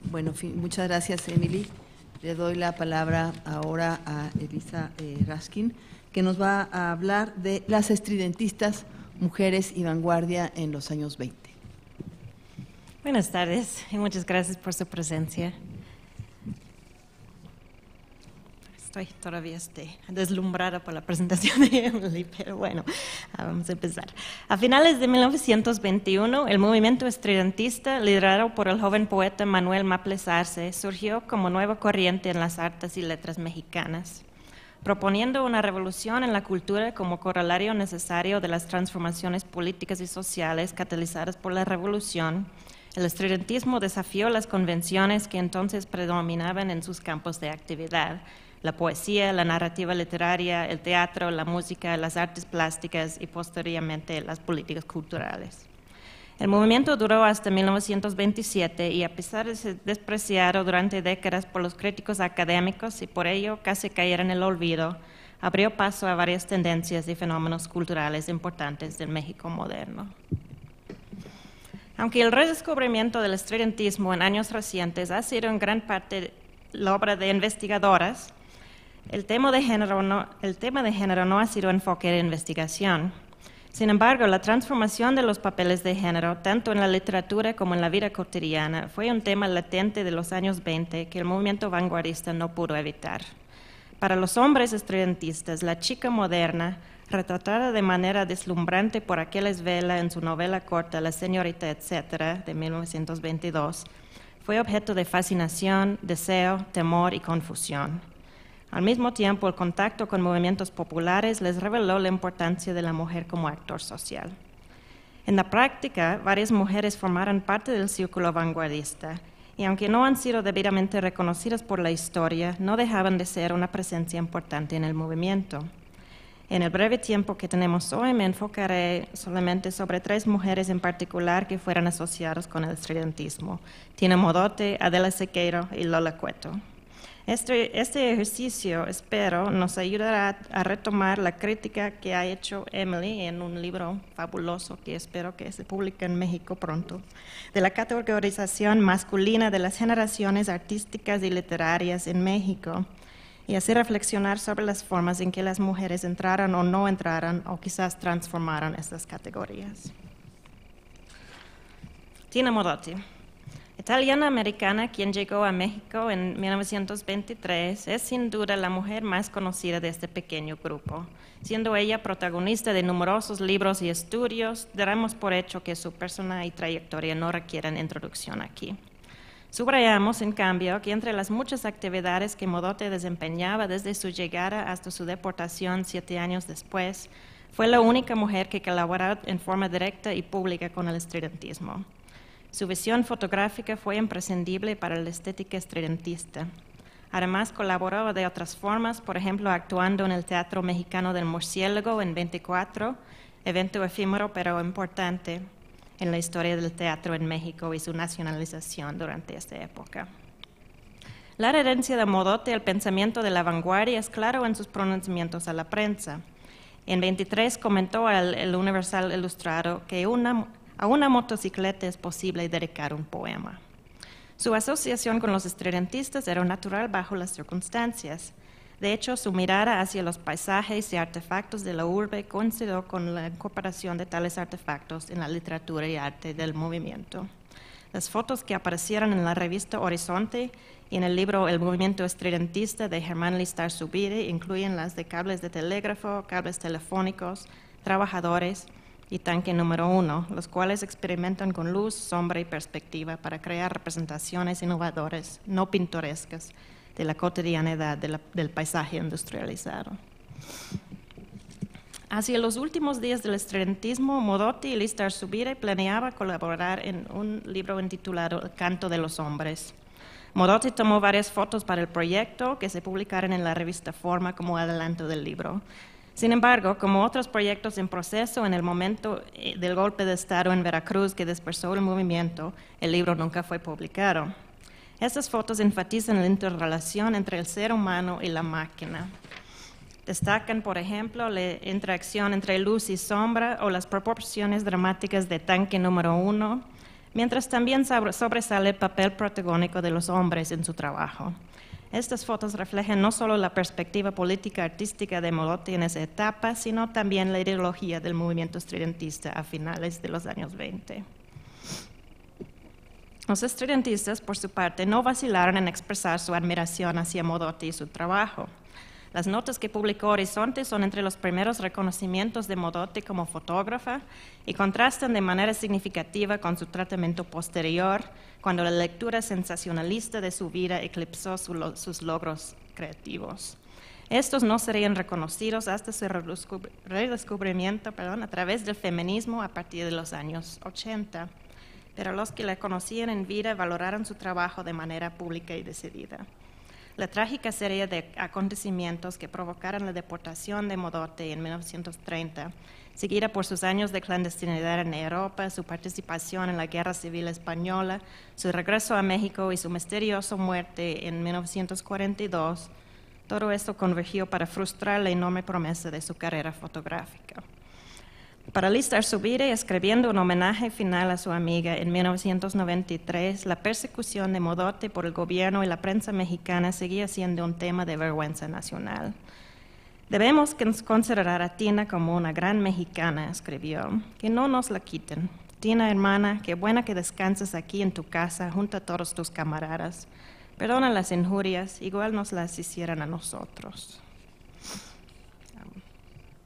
bueno, muchas gracias, Emily. Le doy la palabra ahora a Elisa Raskin, que nos va a hablar de las estridentistas, mujeres y vanguardia en los años 20. Buenas tardes y muchas gracias por su presencia. Estoy todavía deslumbrada por la presentación de Emily, pero bueno, vamos a empezar. A finales de 1921, el movimiento estridentista, liderado por el joven poeta Manuel Maples Arce, surgió como nueva corriente en las artes y letras mexicanas, proponiendo una revolución en la cultura como corolario necesario de las transformaciones políticas y sociales catalizadas por la revolución. El estridentismo desafió las convenciones que entonces predominaban en sus campos de actividad: la poesía, la narrativa literaria, el teatro, la música, las artes plásticas y posteriormente las políticas culturales. El movimiento duró hasta 1927 y a pesar de ser despreciado durante décadas por los críticos académicos y por ello casi caer en el olvido, abrió paso a varias tendencias y fenómenos culturales importantes del México moderno. Aunque el redescubrimiento del estridentismo en años recientes ha sido en gran parte la obra de investigadoras, El tema de género no ha sido enfoque de investigación. Sin embargo, la transformación de los papeles de género, tanto en la literatura como en la vida cotidiana, fue un tema latente de los años 20 que el movimiento vanguardista no pudo evitar. Para los hombres estridentistas, la chica moderna, retratada de manera deslumbrante por Achilles Vela en su novela corta La señorita etcétera, de 1922, fue objeto de fascinación, deseo, temor y confusión. Al mismo tiempo, el contacto con movimientos populares les reveló la importancia de la mujer como actor social. En la práctica, varias mujeres formaron parte del círculo vanguardista y aunque no han sido debidamente reconocidas por la historia, no dejaban de ser una presencia importante en el movimiento. En el breve tiempo que tenemos hoy, me enfocaré solamente sobre 3 mujeres en particular que fueron asociadas con el estridentismo: Tina Modotti, Adela Siqueiro y Lola Cueto. Este ejercicio, espero, nos ayudará a retomar la crítica que ha hecho Emily en un libro fabuloso que espero que se publique en México pronto, de la categorización masculina de las generaciones artísticas y literarias en México, y así reflexionar sobre las formas en que las mujeres entraron o no entraron o quizás transformaron estas categorías. Tina Modotti. Italiana-americana, quien llegó a México en 1923, es sin duda la mujer más conocida de este pequeño grupo. Siendo ella protagonista de numerosos libros y estudios, daremos por hecho que su persona y trayectoria no requieren introducción aquí. Subrayamos, en cambio, que entre las muchas actividades que Modotti desempeñaba desde su llegada hasta su deportación 7 años después, fue la única mujer que colaboró en forma directa y pública con el estridentismo. Su visión fotográfica fue imprescindible para la estética estridentista. Además, colaboró de otras formas, por ejemplo, actuando en el Teatro Mexicano del Murciélago en 24, evento efímero pero importante en la historia del teatro en México y su nacionalización durante esta época. La herencia de Modotti al pensamiento de la vanguardia es claro en sus pronunciamientos a la prensa. En 23 comentó al El Universal Ilustrado que a una motocicleta es posible dedicar un poema. Su asociación con los estridentistas era natural bajo las circunstancias. De hecho, su mirada hacia los paisajes y artefactos de la urbe coincidió con la incorporación de tales artefactos en la literatura y arte del movimiento. Las fotos que aparecieron en la revista Horizonte y en el libro El movimiento estridentista de Germán Listar-Zubiri incluyen las de cables de telégrafo, cables telefónicos, trabajadores y tanque número 1, los cuales experimentan con luz, sombra y perspectiva para crear representaciones innovadoras, no pintorescas, de la cotidianidad del paisaje industrializado. Hacia los últimos días del estridentismo, Modotti y Listar-Zubiri planeaba colaborar en un libro intitulado El canto de los hombres. Modotti tomó varias fotos para el proyecto que se publicaron en la revista Forma como adelanto del libro. Sin embargo, como otros proyectos en proceso en el momento del golpe de Estado en Veracruz que dispersó el movimiento, el libro nunca fue publicado. Estas fotos enfatizan la interrelación entre el ser humano y la máquina. Destacan, por ejemplo, la interacción entre luz y sombra o las proporciones dramáticas de tanque número 1, mientras también sobresale el papel protagónico de los hombres en su trabajo. Estas fotos reflejan no solo la perspectiva política artística de Modotti en esa etapa, sino también la ideología del movimiento estridentista a finales de los años 20. Los estridentistas, por su parte, no vacilaron en expresar su admiración hacia Modotti y su trabajo. Las notas que publicó Horizonte son entre los primeros reconocimientos de Modotti como fotógrafa y contrastan de manera significativa con su tratamiento posterior, cuando la lectura sensacionalista de su vida eclipsó sus logros creativos. Estos no serían reconocidos hasta su redescubrimiento a través del feminismo a partir de los años 80, pero los que la conocían en vida valoraron su trabajo de manera pública y decidida. La trágica serie de acontecimientos que provocaron la deportación de Modotti en 1930, seguida por sus años de clandestinidad en Europa, su participación en la Guerra Civil Española, su regreso a México y su misteriosa muerte en 1942, todo esto convergió para frustrar la enorme promesa de su carrera fotográfica. Para alistar su vida y escribiendo un homenaje final a su amiga en 1993, la persecución de Modotti por el gobierno y la prensa mexicana seguía siendo un tema de vergüenza nacional. Debemos considerar a Tina como una gran mexicana, escribió, que no nos la quiten. Tina, hermana, qué buena que descanses aquí en tu casa junto a todos tus camaradas. Perdona las injurias, igual nos las hicieran a nosotros.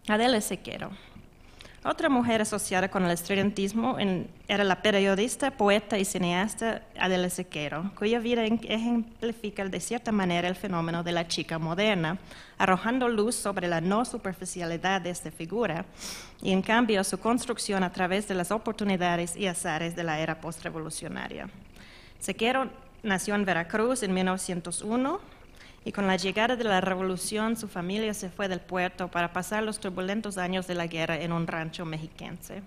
Adela Sequeiro. Otra mujer asociada con el estudiantismo era la periodista, poeta y cineasta Adela Sequeiro, cuya vida ejemplifica de cierta manera el fenómeno de la chica moderna, arrojando luz sobre la no superficialidad de esta figura y en cambio su construcción a través de las oportunidades y azares de la era postrevolucionaria. Sequeiro nació en Veracruz en 1901 y con la llegada de la revolución su familia se fue del puerto para pasar los turbulentos años de la guerra en un rancho mexiquense.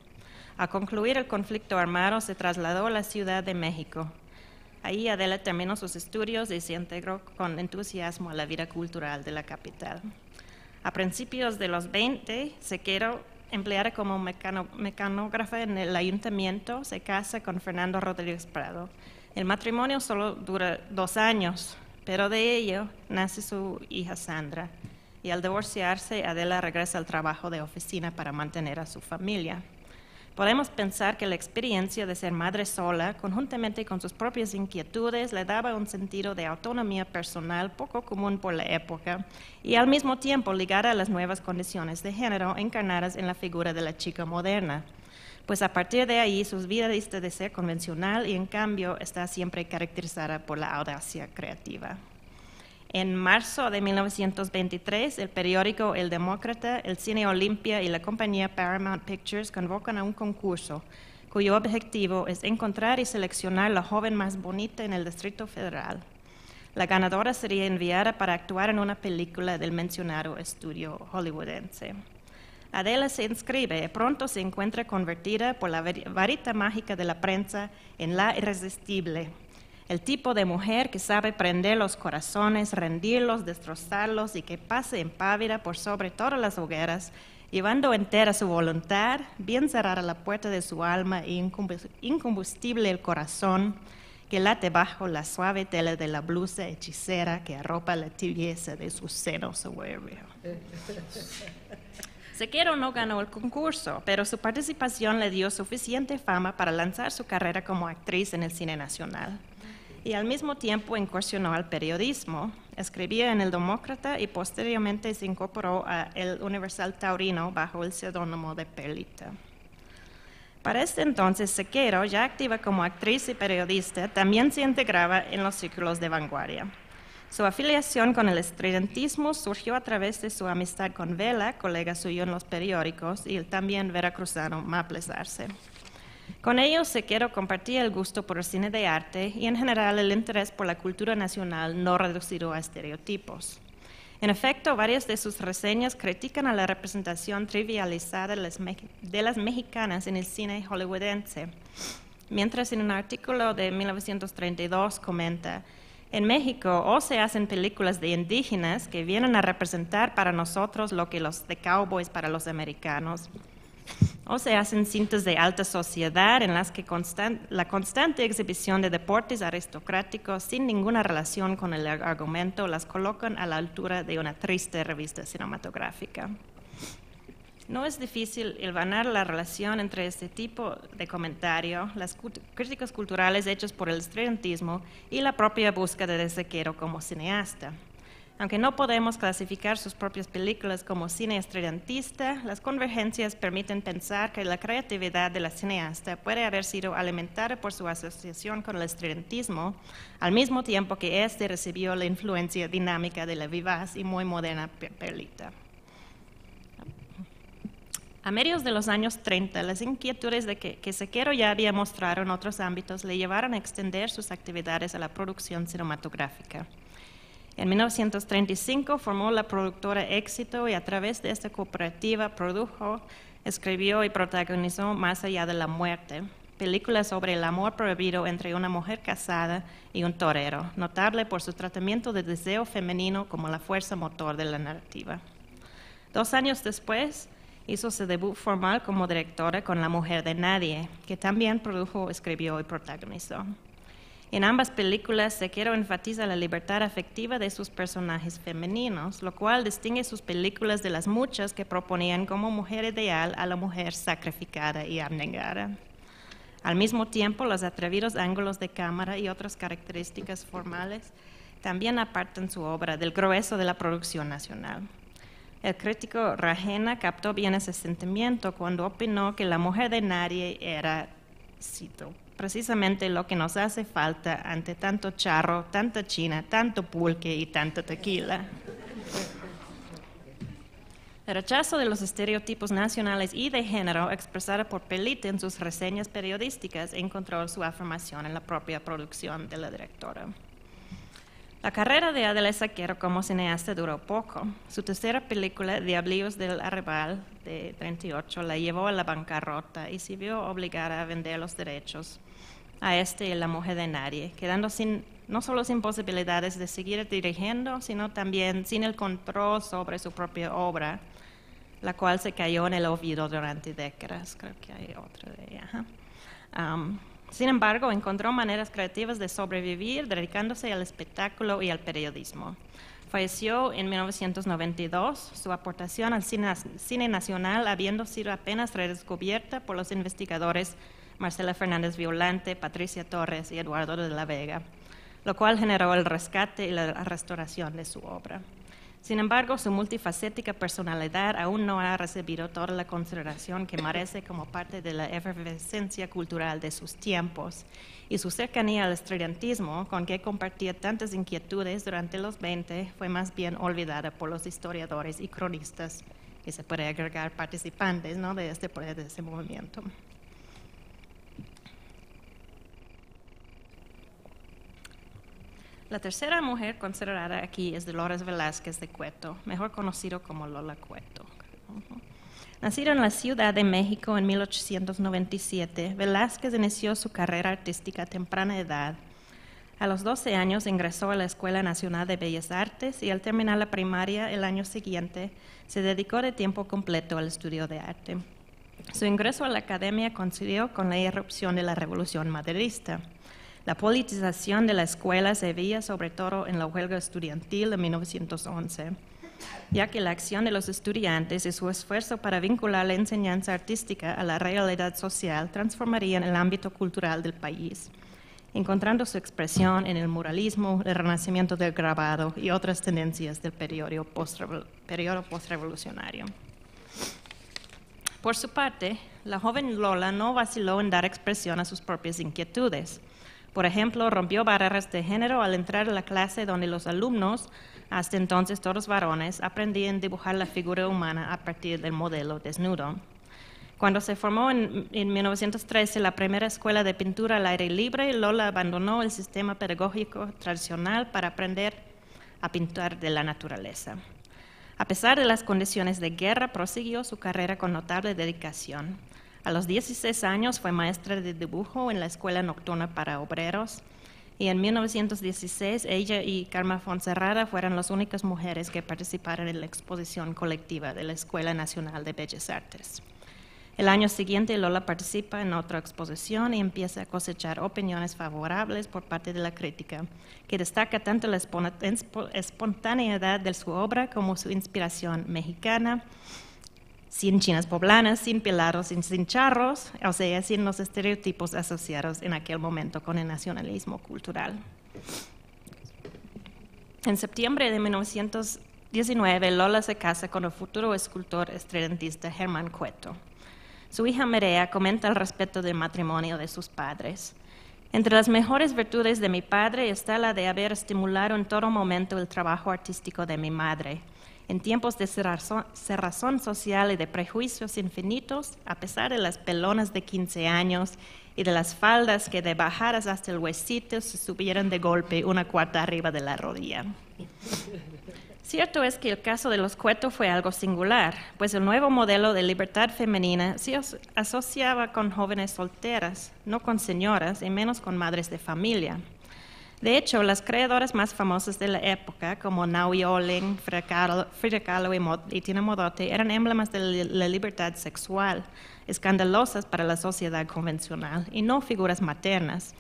Al concluir el conflicto armado se trasladó a la Ciudad de México. Ahí Adela terminó sus estudios y se integró con entusiasmo a la vida cultural de la capital. A principios de los 20, Sequeiro, empleada como mecanógrafa en el ayuntamiento, se casa con Fernando Rodríguez Prado. El matrimonio solo dura 2 años, pero de ello nace su hija Sandra, y al divorciarse, Adela regresa al trabajo de oficina para mantener a su familia. Podemos pensar que la experiencia de ser madre sola, conjuntamente con sus propias inquietudes, le daba un sentido de autonomía personal poco común por la época y al mismo tiempo ligada a las nuevas condiciones de género encarnadas en la figura de la chica moderna. Pues a partir de ahí su vida dista de ser convencional y en cambio está siempre caracterizada por la audacia creativa. En marzo de 1923, el periódico El Demócrata, el Cine Olimpia y la compañía Paramount Pictures convocan a un concurso cuyo objetivo es encontrar y seleccionar la joven más bonita en el Distrito Federal. La ganadora sería enviada para actuar en una película del mencionado estudio hollywoodense. Adela se inscribe y pronto se encuentra convertida por la varita mágica de la prensa en la irresistible, el tipo de mujer que sabe prender los corazones, rendirlos, destrozarlos y que pase impávida por sobre todas las hogueras, llevando entera su voluntad, bien cerrada la puerta de su alma e incombustible el corazón que late bajo la suave tela de la blusa hechicera que arropa la tibieza de sus senos soberbios. Sequeiro no ganó el concurso, pero su participación le dio suficiente fama para lanzar su carrera como actriz en el cine nacional. Y al mismo tiempo incursionó al periodismo, escribía en El Demócrata y posteriormente se incorporó a El Universal Taurino bajo el seudónimo de Perlita. Para este entonces, Sequeiro, ya activa como actriz y periodista, también se integraba en los círculos de vanguardia. Su afiliación con el estudiantismo surgió a través de su amistad con Vela, colega suyo en los periódicos, y el también veracruzano Maples Arce. Con ellos, Sequeiro compartía el gusto por el cine de arte y en general el interés por la cultura nacional no reducido a estereotipos. En efecto, varias de sus reseñas critican a la representación trivializada de las mexicanas en el cine hollywoodense, mientras en un artículo de 1932 comenta: en México o se hacen películas de indígenas que vienen a representar para nosotros lo que los de cowboys para los americanos, o se hacen cintas de alta sociedad en las que la constante exhibición de deportes aristocráticos sin ninguna relación con el argumento las colocan a la altura de una triste revista cinematográfica. No es difícil hilvanar la relación entre este tipo de comentario, las críticas culturales hechas por el estudiantismo y la propia búsqueda de Sequeiro como cineasta. Aunque no podemos clasificar sus propias películas como cine estudiantista, las convergencias permiten pensar que la creatividad de la cineasta puede haber sido alimentada por su asociación con el estudiantismo, al mismo tiempo que éste recibió la influencia dinámica de la vivaz y muy moderna Perlita. A mediados de los años 30, las inquietudes que Sequeiro ya había mostrado en otros ámbitos le llevaron a extender sus actividades a la producción cinematográfica. En 1935 formó la productora Éxito y a través de esta cooperativa produjo, escribió y protagonizó Más allá de la muerte, película sobre el amor prohibido entre una mujer casada y un torero, notable por su tratamiento del deseo femenino como la fuerza motor de la narrativa. 2 años después, Hizo su debut formal como directora con La mujer de nadie, que también produjo, escribió y protagonizó. En ambas películas, Sequeiro enfatiza la libertad afectiva de sus personajes femeninos, lo cual distingue sus películas de las muchas que proponían como mujer ideal a la mujer sacrificada y abnegada. Al mismo tiempo, los atrevidos ángulos de cámara y otras características formales también apartan su obra del grueso de la producción nacional. El crítico Rajena captó bien ese sentimiento cuando opinó que La mujer de nadie era, cito, precisamente lo que nos hace falta ante tanto charro, tanta china, tanto pulque y tanta tequila. El rechazo de los estereotipos nacionales y de género expresado por Pelite en sus reseñas periodísticas encontró su afirmación en la propia producción de la directora. La carrera de Adela Sequeiro como cineasta duró poco. Su tercera película, Diablillos del Arrabal, de 1938, la llevó a la bancarrota y se vio obligada a vender los derechos a este y La mujer de nadie, quedando no solo sin posibilidades de seguir dirigiendo, sino también sin el control sobre su propia obra, la cual se cayó en el olvido durante décadas. Creo que hay otra de ella. Sin embargo, encontró maneras creativas de sobrevivir dedicándose al espectáculo y al periodismo. Falleció en 1992, su aportación al cine nacional habiendo sido apenas redescubierta por los investigadores Marcela Fernández Violante, Patricia Torres y Eduardo de la Vega, lo cual generó el rescate y la restauración de su obra. Sin embargo, su multifacética personalidad aún no ha recibido toda la consideración que merece como parte de la efervescencia cultural de sus tiempos, y su cercanía al estudiantismo, con que compartía tantas inquietudes durante los 20, fue más bien olvidada por los historiadores y cronistas, y se puede agregar participantes, ¿no?, de ese movimiento. La tercera mujer considerada aquí es Dolores Velázquez de Cueto, mejor conocido como Lola Cueto. Nacida en la Ciudad de México en 1897, Velázquez inició su carrera artística a temprana edad. A los 12 años ingresó a la Escuela Nacional de Bellas Artes y al terminar la primaria el año siguiente se dedicó de tiempo completo al estudio de arte. Su ingreso a la academia coincidió con la irrupción de la Revolución Maderista. La politización de la escuela se veía sobre todo en la huelga estudiantil de 1911, ya que la acción de los estudiantes y su esfuerzo para vincular la enseñanza artística a la realidad social transformarían el ámbito cultural del país, encontrando su expresión en el muralismo, el renacimiento del grabado y otras tendencias del periodo postrevolucionario. Por su parte, la joven Lola no vaciló en dar expresión a sus propias inquietudes. Por ejemplo, rompió barreras de género al entrar a la clase donde los alumnos, hasta entonces todos varones, aprendían a dibujar la figura humana a partir del modelo desnudo. Cuando se formó en 1913 la primera escuela de pintura al aire libre, Lola abandonó el sistema pedagógico tradicional para aprender a pintar de la naturaleza. A pesar de las condiciones de guerra, prosiguió su carrera con notable dedicación. A los 16 años fue maestra de dibujo en la Escuela Nocturna para Obreros y en 1916 ella y Carmen Fonserrada fueron las únicas mujeres que participaron en la exposición colectiva de la Escuela Nacional de Bellas Artes. El año siguiente Lola participa en otra exposición y empieza a cosechar opiniones favorables por parte de la crítica, que destaca tanto la espontaneidad de su obra como su inspiración mexicana, sin chinas poblanas, sin pilaros y sin charros, o sea, sin los estereotipos asociados en aquel momento con el nacionalismo cultural. En septiembre de 1919, Lola se casa con el futuro escultor estridentista Germán Cueto. Su hija Merea comenta al respecto del matrimonio de sus padres. Entre las mejores virtudes de mi padre está la de haber estimulado en todo momento el trabajo artístico de mi madre. En tiempos de cerrazón social y de prejuicios infinitos, a pesar de las pelonas de 15 años y de las faldas que de bajadas hasta el huesito se subieron de golpe una cuarta arriba de la rodilla. Cierto es que el caso de los Cueto fue algo singular, pues el nuevo modelo de libertad femenina se asociaba con jóvenes solteras, no con señoras y menos con madres de familia. De hecho, las creadoras más famosas de la época, como Naui Olin, Frida Kahlo y Tina Modotti, eran emblemas de la libertad sexual, escandalosas para la sociedad convencional, y no figuras maternas.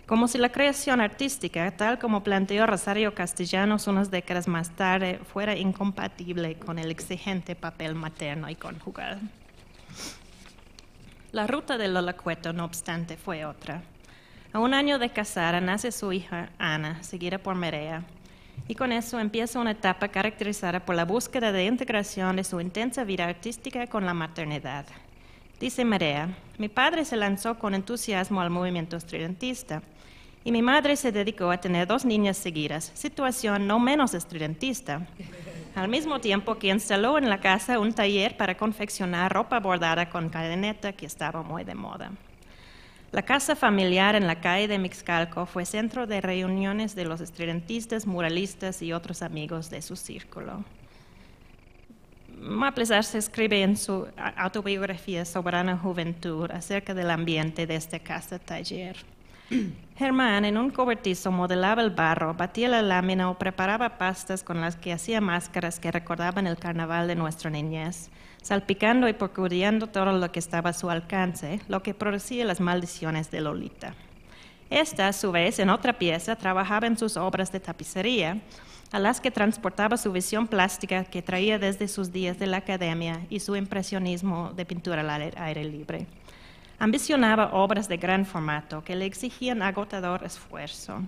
Como si la creación artística, tal como planteó Rosario Castellanos unas décadas más tarde, fuera incompatible con el exigente papel materno y conjugal. La ruta de Lola Cueto, no obstante, fue otra. A 1 año de casada nace su hija Ana, seguida por Mireia, y con eso empieza una etapa caracterizada por la búsqueda de integración de su intensa vida artística con la maternidad. Dice Mireia: mi padre se lanzó con entusiasmo al movimiento estridentista y mi madre se dedicó a tener 2 niñas seguidas, situación no menos estridentista, al mismo tiempo que instaló en la casa un taller para confeccionar ropa bordada con cadeneta que estaba muy de moda. La casa familiar en la calle de Mixcalco fue centro de reuniones de los estridentistas, muralistas y otros amigos de su círculo. Maples se escribe en su autobiografía Soberana Juventud acerca del ambiente de esta casa-taller. Germán, en un cobertizo, modelaba el barro, batía la lámina o preparaba pastas con las que hacía máscaras que recordaban el carnaval de nuestra niñez, salpicando y percudiendo todo lo que estaba a su alcance, lo que producía las maldiciones de Lolita. Esta, a su vez, en otra pieza, trabajaba en sus obras de tapicería, a las que transportaba su visión plástica que traía desde sus días de la academia y su impresionismo de pintura al aire libre. Ambicionaba obras de gran formato que le exigían agotador esfuerzo.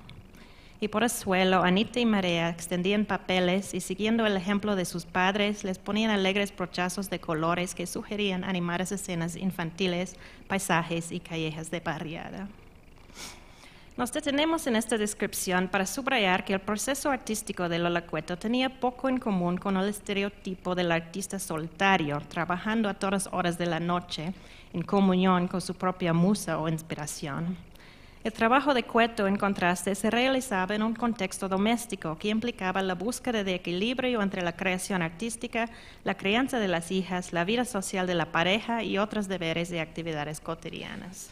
Y por el suelo, Anita y Mireia extendían papeles y, siguiendo el ejemplo de sus padres, les ponían alegres brochazos de colores que sugerían animadas escenas infantiles, paisajes y callejas de barriada. Nos detenemos en esta descripción para subrayar que el proceso artístico de Lola Cueto tenía poco en común con el estereotipo del artista solitario, trabajando a todas horas de la noche, en comunión con su propia musa o inspiración. El trabajo de Cueto, en contraste, se realizaba en un contexto doméstico que implicaba la búsqueda de equilibrio entre la creación artística, la crianza de las hijas, la vida social de la pareja y otros deberes y actividades cotidianas.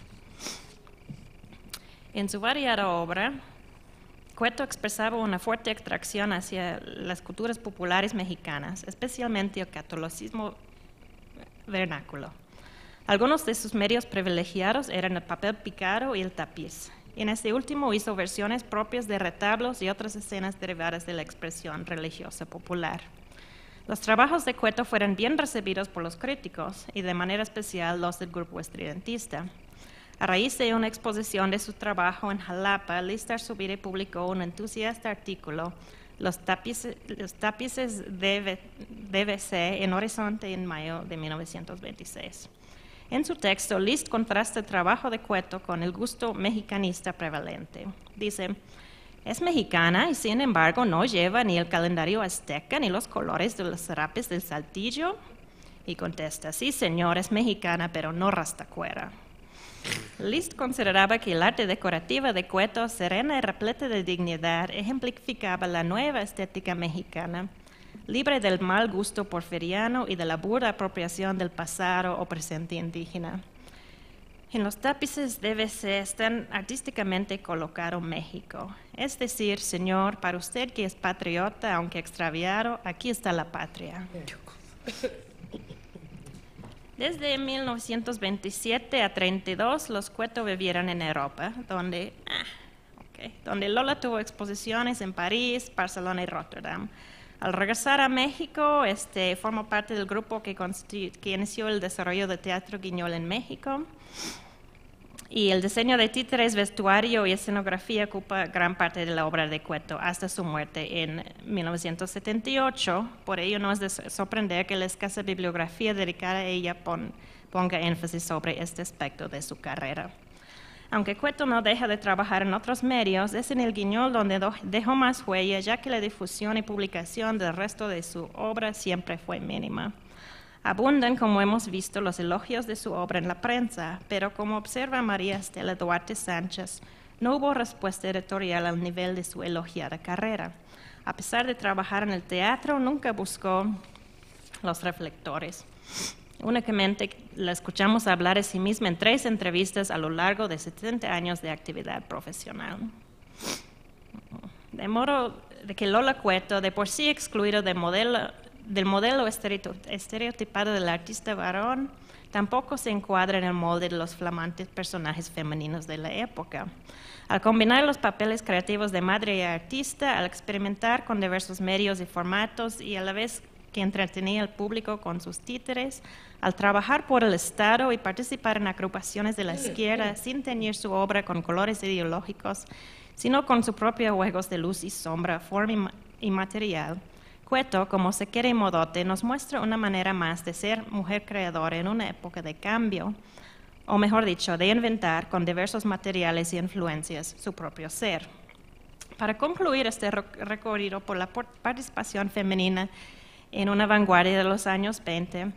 En su variada obra, Cueto expresaba una fuerte atracción hacia las culturas populares mexicanas, especialmente el catolicismo vernáculo. Algunos de sus medios privilegiados eran el papel picado y el tapiz. En este último hizo versiones propias de retablos y otras escenas derivadas de la expresión religiosa popular. Los trabajos de Cueto fueron bien recibidos por los críticos y de manera especial los del grupo estridentista. A raíz de una exposición de su trabajo en Jalapa, Listar Zubiri publicó un entusiasta artículo, Los tapices DVC en Horizonte en mayo de 1926. En su texto, List contrasta el trabajo de Cueto con el gusto mexicanista prevalente. Dice: es mexicana y sin embargo no lleva ni el calendario azteca ni los colores de los serapes del Saltillo. Y contesta: sí, señor, es mexicana, pero no rastacuera. List consideraba que el arte decorativa de Cueto, serena y repleta de dignidad, ejemplificaba la nueva estética mexicana, libre del mal gusto porfiriano y de la burda apropiación del pasado o presente indígena. En los tapices DVC están artísticamente colocado México. Es decir, señor, para usted que es patriota, aunque extraviado, aquí está la patria. Desde 1927 a 32, los Cueto vivieron en Europa, donde Lola tuvo exposiciones en París, Barcelona y Rotterdam. Al regresar a México, formó parte del grupo que inició el desarrollo de Teatro Guiñol en México. Y el diseño de títeres, vestuario y escenografía ocupa gran parte de la obra de Cueto hasta su muerte en 1978. Por ello no es de sorprender que la escasa bibliografía dedicada a ella ponga énfasis sobre este aspecto de su carrera. Aunque Cueto no deja de trabajar en otros medios, es en el Guiñol donde dejó más huella, ya que la difusión y publicación del resto de su obra siempre fue mínima. Abundan, como hemos visto, los elogios de su obra en la prensa, pero como observa María Estela Duarte Sánchez, no hubo respuesta editorial al nivel de su elogiada carrera. A pesar de trabajar en el teatro, nunca buscó los reflectores. Únicamente la escuchamos hablar de sí misma en 3 entrevistas a lo largo de 70 años de actividad profesional. de modo de que Lola Cueto, de por sí excluido del modelo estereotipado del artista varón, tampoco se encuadra en el molde de los flamantes personajes femeninos de la época. Al combinar los papeles creativos de madre y artista, al experimentar con diversos medios y formatos y a la vez que entretenía al público con sus títeres, al trabajar por el Estado y participar en agrupaciones de la izquierda sin teñir su obra con colores ideológicos, sino con sus propios juegos de luz y sombra, forma y material, Cueto, como Sequera y Modote, nos muestra una manera más de ser mujer creadora en una época de cambio, o mejor dicho, de inventar con diversos materiales y influencias su propio ser. Para concluir este recorrido por la participación femenina en una vanguardia de los años 20,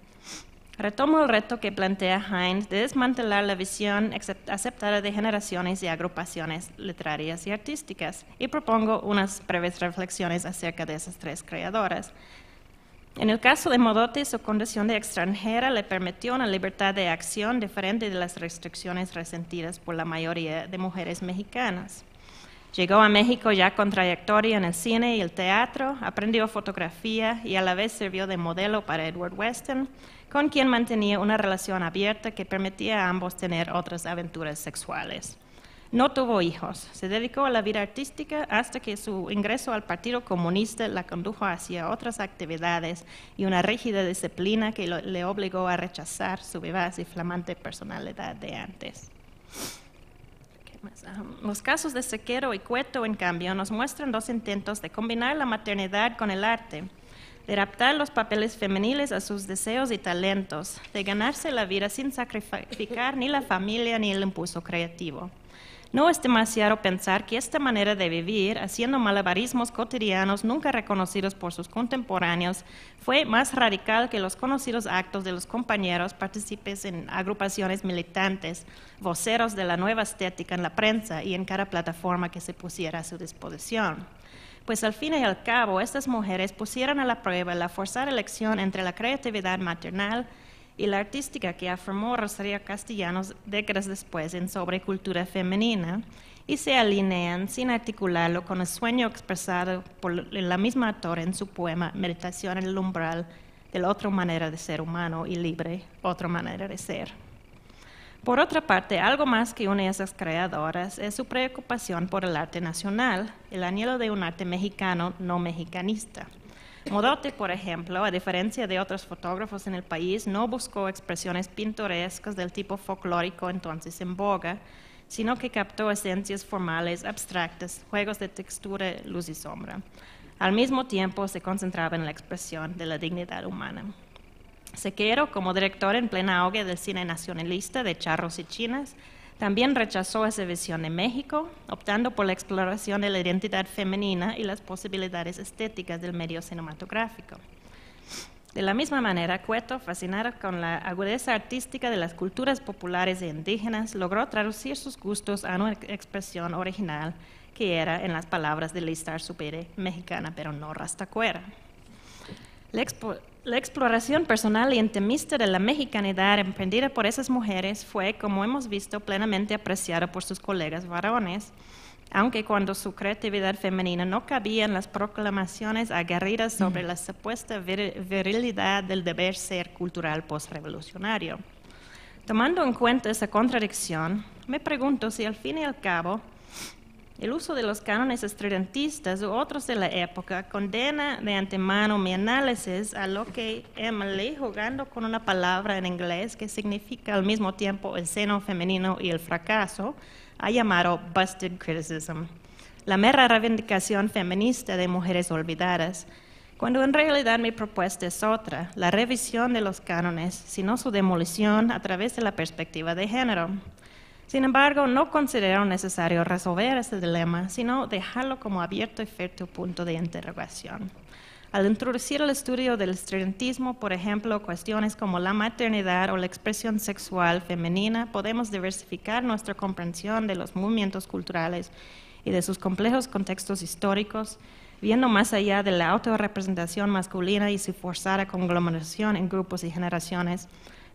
retomo el reto que plantea Hind de desmantelar la visión aceptada de generaciones y agrupaciones literarias y artísticas y propongo unas breves reflexiones acerca de esas tres creadoras. En el caso de Modote, su condición de extranjera le permitió una libertad de acción diferente de las restricciones resentidas por la mayoría de mujeres mexicanas. Llegó a México ya con trayectoria en el cine y el teatro, aprendió fotografía y a la vez sirvió de modelo para Edward Weston, con quien mantenía una relación abierta que permitía a ambos tener otras aventuras sexuales. No tuvo hijos, se dedicó a la vida artística hasta que su ingreso al Partido Comunista la condujo hacia otras actividades y una rígida disciplina que le obligó a rechazar su vivaz y flamante personalidad de antes. Los casos de Sequera y Cueto, en cambio, nos muestran dos intentos de combinar la maternidad con el arte, de adaptar los papeles femeniles a sus deseos y talentos, de ganarse la vida sin sacrificar ni la familia ni el impulso creativo. No es demasiado pensar que esta manera de vivir, haciendo malabarismos cotidianos nunca reconocidos por sus contemporáneos, fue más radical que los conocidos actos de los compañeros partícipes en agrupaciones militantes, voceros de la nueva estética en la prensa y en cada plataforma que se pusiera a su disposición. Pues al fin y al cabo, estas mujeres pusieron a la prueba la forzada elección entre la creatividad maternal y la artística que afirmó Rosario Castellanos décadas después en Sobre Cultura Femenina, y se alinean sin articularlo con el sueño expresado por la misma autora en su poema Meditación en el umbral de la otra manera de ser humano y libre, otra manera de ser. Por otra parte, algo más que une a esas creadoras es su preocupación por el arte nacional, el anhelo de un arte mexicano no mexicanista. Modote, por ejemplo, a diferencia de otros fotógrafos en el país, no buscó expresiones pintorescas del tipo folclórico entonces en boga, sino que captó esencias formales, abstractas, juegos de textura, luz y sombra. Al mismo tiempo, se concentraba en la expresión de la dignidad humana. Sequera, como director en plena auge del cine nacionalista de charros y chinas, también rechazó esa visión de México, optando por la exploración de la identidad femenina y las posibilidades estéticas del medio cinematográfico. De la misma manera, Cueto, fascinado con la agudeza artística de las culturas populares e indígenas, logró traducir sus gustos a una expresión original que era, en las palabras de Listar Supere, mexicana pero no rastacuera. La exploración personal y intimista de la mexicanidad emprendida por esas mujeres fue, como hemos visto, plenamente apreciada por sus colegas varones, aunque cuando su creatividad femenina no cabía en las proclamaciones aguerridas sobre la supuesta virilidad del deber ser cultural postrevolucionario. Tomando en cuenta esa contradicción, me pregunto si al fin y al cabo el uso de los cánones estridentistas u otros de la época condena de antemano mi análisis a lo que Emily, jugando con una palabra en inglés que significa al mismo tiempo el seno femenino y el fracaso, ha llamado busted criticism, la mera reivindicación feminista de mujeres olvidadas, cuando en realidad mi propuesta es otra, la revisión de los cánones, sino su demolición a través de la perspectiva de género. Sin embargo, no considero necesario resolver este dilema, sino dejarlo como abierto y fértil punto de interrogación. Al introducir el estudio del estridentismo, por ejemplo, cuestiones como la maternidad o la expresión sexual femenina, podemos diversificar nuestra comprensión de los movimientos culturales y de sus complejos contextos históricos, viendo más allá de la autorrepresentación masculina y su forzada conglomeración en grupos y generaciones,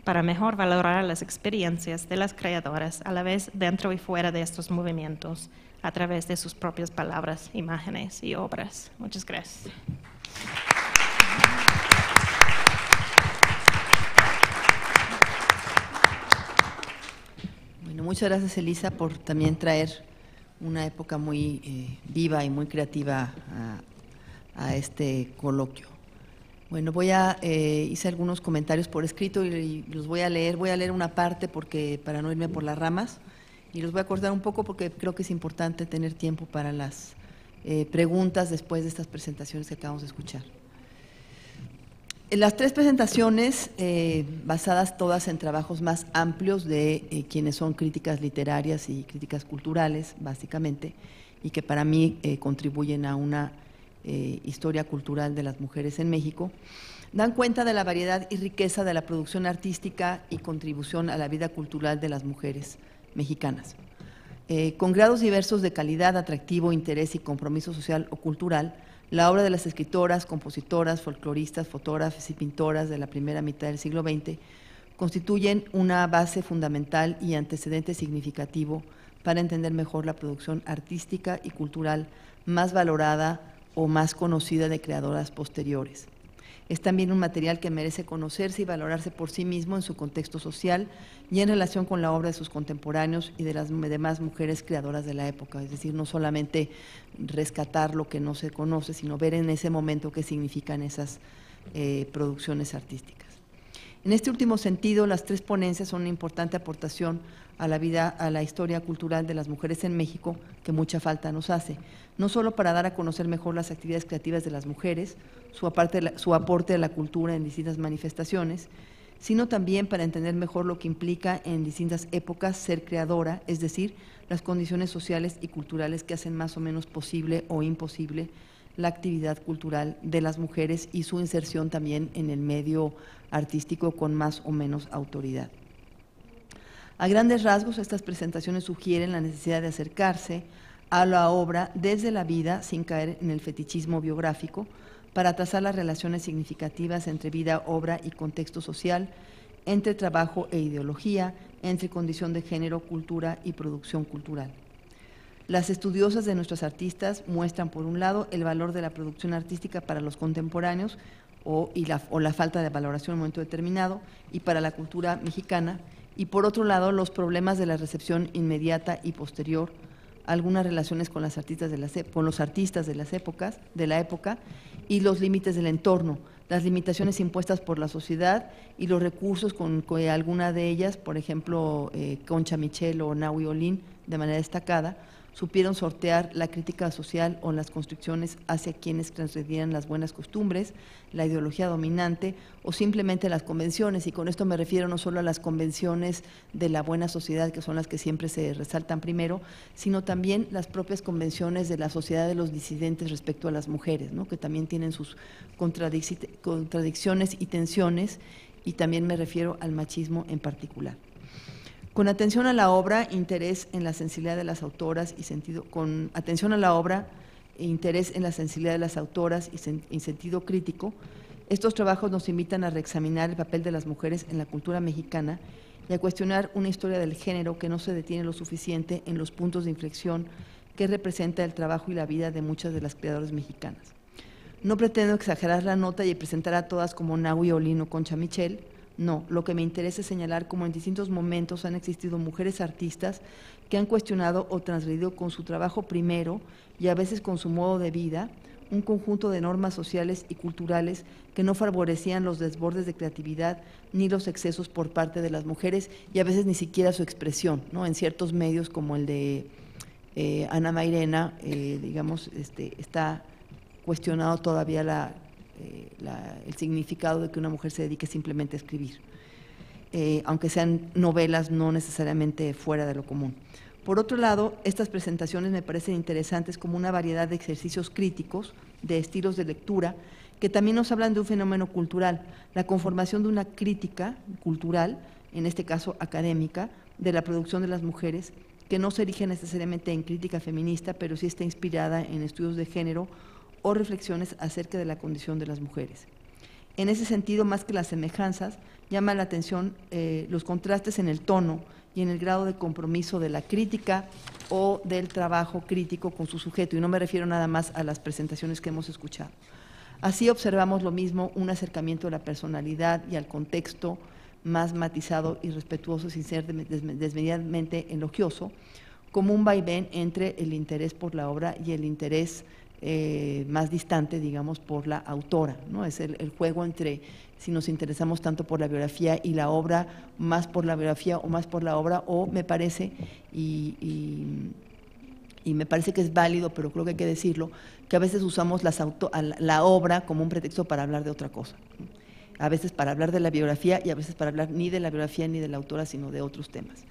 para mejor valorar las experiencias de las creadoras a la vez dentro y fuera de estos movimientos a través de sus propias palabras, imágenes y obras. Muchas gracias. Bueno, muchas gracias, Elisa, por también traer una época muy viva y muy creativa a este coloquio. Bueno, hice algunos comentarios por escrito y los voy a leer. Voy a leer una parte para no irme por las ramas, y los voy a cortar un poco porque creo que es importante tener tiempo para las preguntas después de estas presentaciones que acabamos de escuchar. Las tres presentaciones, basadas todas en trabajos más amplios de quienes son críticas literarias y críticas culturales, básicamente, y que para mí contribuyen a una historia cultural de las mujeres en México, dan cuenta de la variedad y riqueza de la producción artística y contribución a la vida cultural de las mujeres mexicanas. Con grados diversos de calidad, atractivo, interés y compromiso social o cultural, la obra de las escritoras, compositoras, folcloristas, fotógrafas y pintoras de la primera mitad del siglo XX constituyen una base fundamental y antecedente significativo para entender mejor la producción artística y cultural más valorada o más conocida de creadoras posteriores. Es también un material que merece conocerse y valorarse por sí mismo en su contexto social y en relación con la obra de sus contemporáneos y de las demás mujeres creadoras de la época. Es decir, no solamente rescatar lo que no se conoce, sino ver en ese momento qué significan esas producciones artísticas. En este último sentido, las tres ponencias son una importante aportación a la historia cultural de las mujeres en México, que mucha falta nos hace, no solo para dar a conocer mejor las actividades creativas de las mujeres, su aporte a la cultura en distintas manifestaciones, sino también para entender mejor lo que implica en distintas épocas ser creadora, es decir, las condiciones sociales y culturales que hacen más o menos posible o imposible la actividad cultural de las mujeres y su inserción también en el medio artístico con más o menos autoridad. A grandes rasgos, estas presentaciones sugieren la necesidad de acercarse a la obra desde la vida sin caer en el fetichismo biográfico, para trazar las relaciones significativas entre vida, obra y contexto social, entre trabajo e ideología, entre condición de género, cultura y producción cultural. Las estudiosas de nuestros artistas muestran, por un lado, el valor de la producción artística para los contemporáneos o la falta de valoración en un momento determinado y para la cultura mexicana, y por otro lado, los problemas de la recepción inmediata y posterior, algunas relaciones con los artistas de la época y los límites del entorno, las limitaciones impuestas por la sociedad y los recursos con que alguna de ellas, por ejemplo, Concha Michel o Nahui Olin, de manera destacada, supieron sortear la crítica social o las constricciones hacia quienes transgredían las buenas costumbres, la ideología dominante o simplemente las convenciones, y con esto me refiero no solo a las convenciones de la buena sociedad, que son las que siempre se resaltan primero, sino también las propias convenciones de la sociedad de los disidentes respecto a las mujeres, ¿no?, que también tienen sus contradicciones y tensiones, y también me refiero al machismo en particular. Con atención a la obra, interés en la sensibilidad de las autoras y sentido crítico, estos trabajos nos invitan a reexaminar el papel de las mujeres en la cultura mexicana y a cuestionar una historia del género que no se detiene lo suficiente en los puntos de inflexión que representa el trabajo y la vida de muchas de las creadoras mexicanas. No pretendo exagerar la nota y presentar a todas como Nahui Olin o Concha Michel. No, lo que me interesa es señalar cómo en distintos momentos han existido mujeres artistas que han cuestionado o transgredido con su trabajo primero y a veces con su modo de vida un conjunto de normas sociales y culturales que no favorecían los desbordes de creatividad ni los excesos por parte de las mujeres y a veces ni siquiera su expresión, ¿no? En ciertos medios como el de Ana Mairena, está cuestionado todavía el significado de que una mujer se dedique simplemente a escribir, aunque sean novelas no necesariamente fuera de lo común. Por otro lado, estas presentaciones me parecen interesantes como una variedad de ejercicios críticos, de estilos de lectura, que también nos hablan de un fenómeno cultural, la conformación de una crítica cultural, en este caso académica, de la producción de las mujeres, que no se erige necesariamente en crítica feminista, pero sí está inspirada en estudios de género o reflexiones acerca de la condición de las mujeres. En ese sentido, más que las semejanzas, llama la atención los contrastes en el tono y en el grado de compromiso de la crítica o del trabajo crítico con su sujeto, y no me refiero nada más a las presentaciones que hemos escuchado. Así observamos lo mismo, un acercamiento a la personalidad y al contexto más matizado y respetuoso, sin ser desmedidamente elogioso, como un vaivén entre el interés por la obra y el interés más distante, digamos, por la autora, ¿no? Es el juego entre si nos interesamos tanto por la biografía y la obra, más por la biografía o más por la obra, o me parece, y me parece que es válido, pero creo que hay que decirlo, que a veces usamos la obra como un pretexto para hablar de otra cosa, ¿no? A veces para hablar de la biografía y a veces para hablar ni de la biografía ni de la autora, sino de otros temas.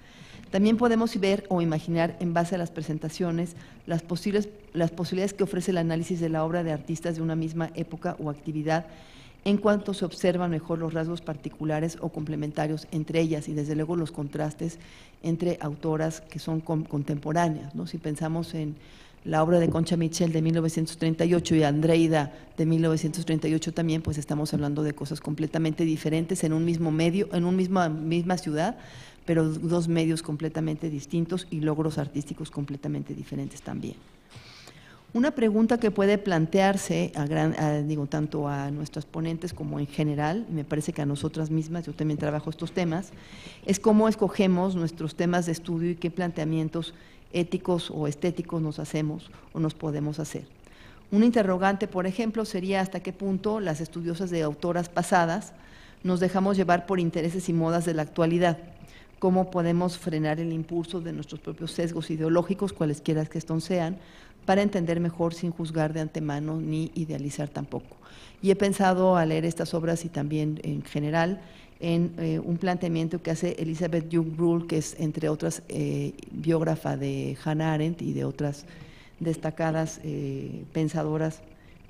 También podemos ver o imaginar, en base a las presentaciones, las posibilidades que ofrece el análisis de la obra de artistas de una misma época o actividad, en cuanto se observan mejor los rasgos particulares o complementarios entre ellas, y desde luego los contrastes entre autoras que son contemporáneas, ¿no? Si pensamos en la obra de Concha Mitchell de 1938 y Andreida de 1938 también, pues estamos hablando de cosas completamente diferentes en un mismo medio, en una misma ciudad, pero dos medios completamente distintos y logros artísticos completamente diferentes también. Una pregunta que puede plantearse, tanto a nuestras ponentes como en general, y me parece que a nosotras mismas, yo también trabajo estos temas, es cómo escogemos nuestros temas de estudio y qué planteamientos éticos o estéticos nos hacemos o nos podemos hacer. Un interrogante, por ejemplo, sería hasta qué punto las estudiosas de autoras pasadas nos dejamos llevar por intereses y modas de la actualidad. Cómo podemos frenar el impulso de nuestros propios sesgos ideológicos, cualesquiera que estos sean, para entender mejor sin juzgar de antemano ni idealizar tampoco. Y he pensado al leer estas obras y también en general en un planteamiento que hace Elizabeth Young Rule, que es entre otras biógrafa de Hannah Arendt y de otras destacadas pensadoras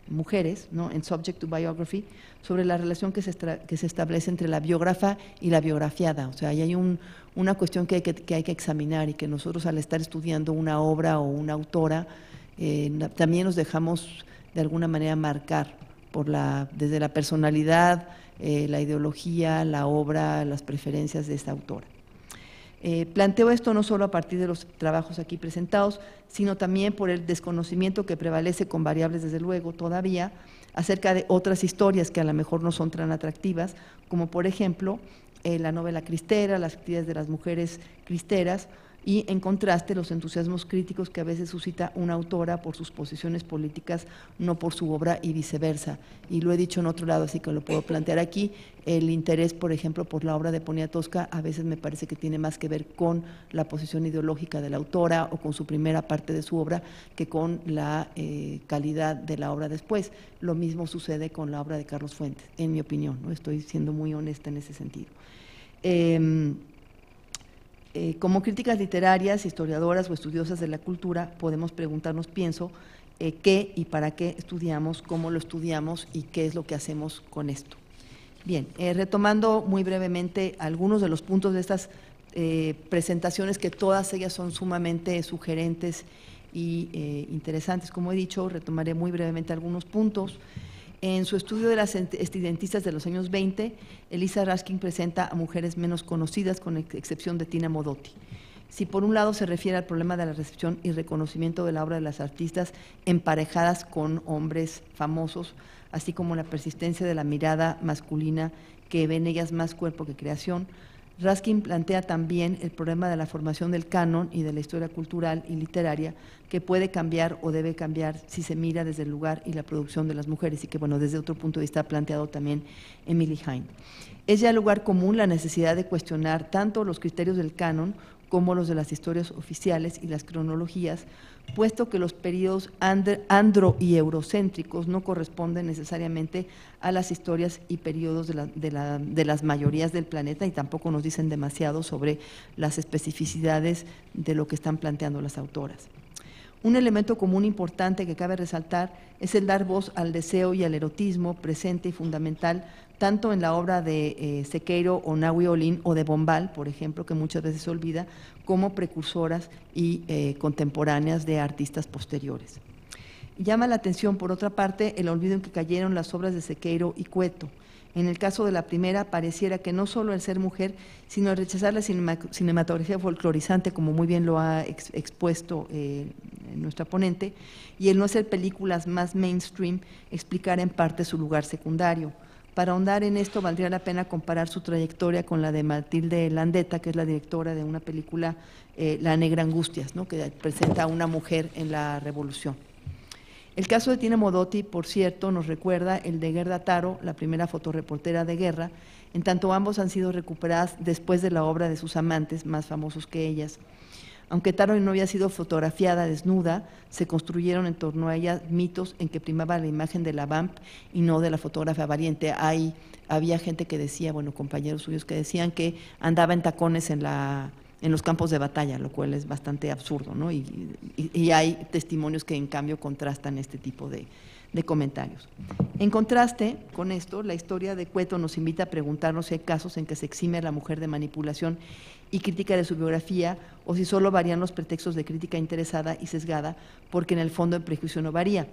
mujeres, ¿no?, en Subject to Biography, sobre la relación que se establece entre la biógrafa y la biografiada. O sea, ahí hay una cuestión que hay que examinar, y que nosotros, al estar estudiando una obra o una autora, también nos dejamos de alguna manera marcar desde la personalidad, la ideología, la obra, las preferencias de esta autora. Planteo esto no solo a partir de los trabajos aquí presentados, sino también por el desconocimiento que prevalece, con variables desde luego todavía, acerca de otras historias que a lo mejor no son tan atractivas, como por ejemplo la novela cristera, las actividades de las mujeres cristeras, y en contraste los entusiasmos críticos que a veces suscita una autora por sus posiciones políticas, no por su obra, y viceversa. Y lo he dicho en otro lado, así que lo puedo plantear aquí. El interés, por ejemplo, por la obra de Poniatowska a veces me parece que tiene más que ver con la posición ideológica de la autora o con su primera parte de su obra que con la calidad de la obra después. Lo mismo sucede con la obra de Carlos Fuentes, en mi opinión, ¿no? Estoy siendo muy honesta en ese sentido. Como críticas literarias, historiadoras o estudiosas de la cultura, podemos preguntarnos, pienso, qué y para qué estudiamos, cómo lo estudiamos y qué es lo que hacemos con esto. Bien, retomando muy brevemente algunos de los puntos de estas presentaciones, que todas ellas son sumamente sugerentes y interesantes. Como he dicho, retomaré muy brevemente algunos puntos. En su estudio de las estudiantistas de los años 20, Elisa Raskin presenta a mujeres menos conocidas, con excepción de Tina Modotti. Si por un lado se refiere al problema de la recepción y reconocimiento de la obra de las artistas emparejadas con hombres famosos, así como la persistencia de la mirada masculina que ve en ellas más cuerpo que creación, Raskin plantea también el problema de la formación del canon y de la historia cultural y literaria, que puede cambiar o debe cambiar si se mira desde el lugar y la producción de las mujeres, y que, bueno, desde otro punto de vista ha planteado también Emily Hine. Es ya lugar común la necesidad de cuestionar tanto los criterios del canon como los de las historias oficiales y las cronologías, puesto que los periodos andro- y eurocéntricos no corresponden necesariamente a las historias y periodos de las mayorías del planeta, y tampoco nos dicen demasiado sobre las especificidades de lo que están planteando las autoras. Un elemento común importante que cabe resaltar es el dar voz al deseo y al erotismo, presente y fundamental tanto en la obra de Sequeiro o Nahui Olin o de Bombal, por ejemplo, que muchas veces se olvida, como precursoras y contemporáneas de artistas posteriores. Llama la atención, por otra parte, el olvido en que cayeron las obras de Sequeiro y Cueto. En el caso de la primera, pareciera que no solo el ser mujer, sino el rechazar la cinematografía folclorizante, como muy bien lo ha expuesto nuestra ponente, y el no hacer películas más mainstream, explicar en parte su lugar secundario. Para ahondar en esto, valdría la pena comparar su trayectoria con la de Matilde Landeta, que es la directora de una película, La Negra Angustias, ¿no?, que presenta a una mujer en la Revolución. El caso de Tina Modotti, por cierto, nos recuerda el de Gerda Taro, la primera fotoreportera de guerra, en tanto ambos han sido recuperadas después de la obra de sus amantes, más famosos que ellas. Aunque Taro no había sido fotografiada desnuda, se construyeron en torno a ella mitos en que primaba la imagen de la vamp y no de la fotógrafa valiente. Había gente que decía, bueno, compañeros suyos que decían que andaba en tacones en los campos de batalla, lo cual es bastante absurdo, ¿no? Y hay testimonios que en cambio contrastan este tipo de comentarios. En contraste con esto, la historia de Cueto nos invita a preguntarnos si hay casos en que se exime a la mujer de manipulación y crítica de su biografía, o si solo varían los pretextos de crítica interesada y sesgada, porque en el fondo el prejuicio no varía.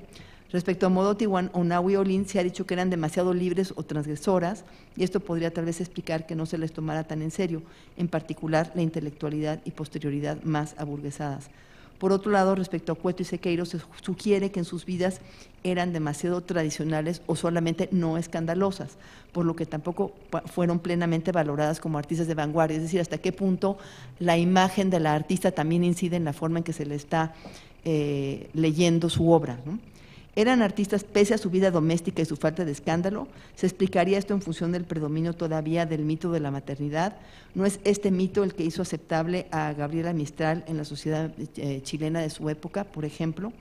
Respecto a Modotti o Nahui Olin, se ha dicho que eran demasiado libres o transgresoras, y esto podría tal vez explicar que no se les tomara tan en serio, en particular la intelectualidad y posterioridad más aburguesadas. Por otro lado, respecto a Cueto y Sequeiro, se sugiere que en sus vidas eran demasiado tradicionales o solamente no escandalosas, por lo que tampoco fueron plenamente valoradas como artistas de vanguardia, es decir, hasta qué punto la imagen de la artista también incide en la forma en que se le está leyendo su obra, ¿no? Eran artistas pese a su vida doméstica y su falta de escándalo. ¿Se explicaría esto en función del predominio todavía del mito de la maternidad? ¿No es este mito el que hizo aceptable a Gabriela Mistral en la sociedad chilena de su época, por ejemplo?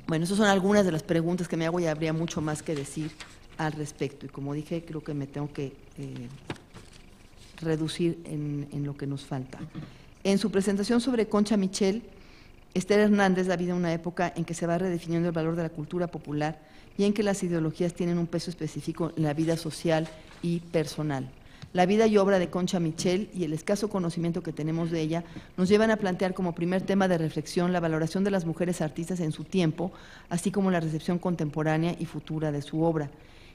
Bueno, esas son algunas de las preguntas que me hago y habría mucho más que decir al respecto. Y como dije, creo que me tengo que reducir en lo que nos falta. En su presentación sobre Concha Michel, Esther Hernández da vida a una época en que se va redefiniendo el valor de la cultura popular y en que las ideologías tienen un peso específico en la vida social y personal. La vida y obra de Concha Michel y el escaso conocimiento que tenemos de ella nos llevan a plantear como primer tema de reflexión la valoración de las mujeres artistas en su tiempo, así como la recepción contemporánea y futura de su obra.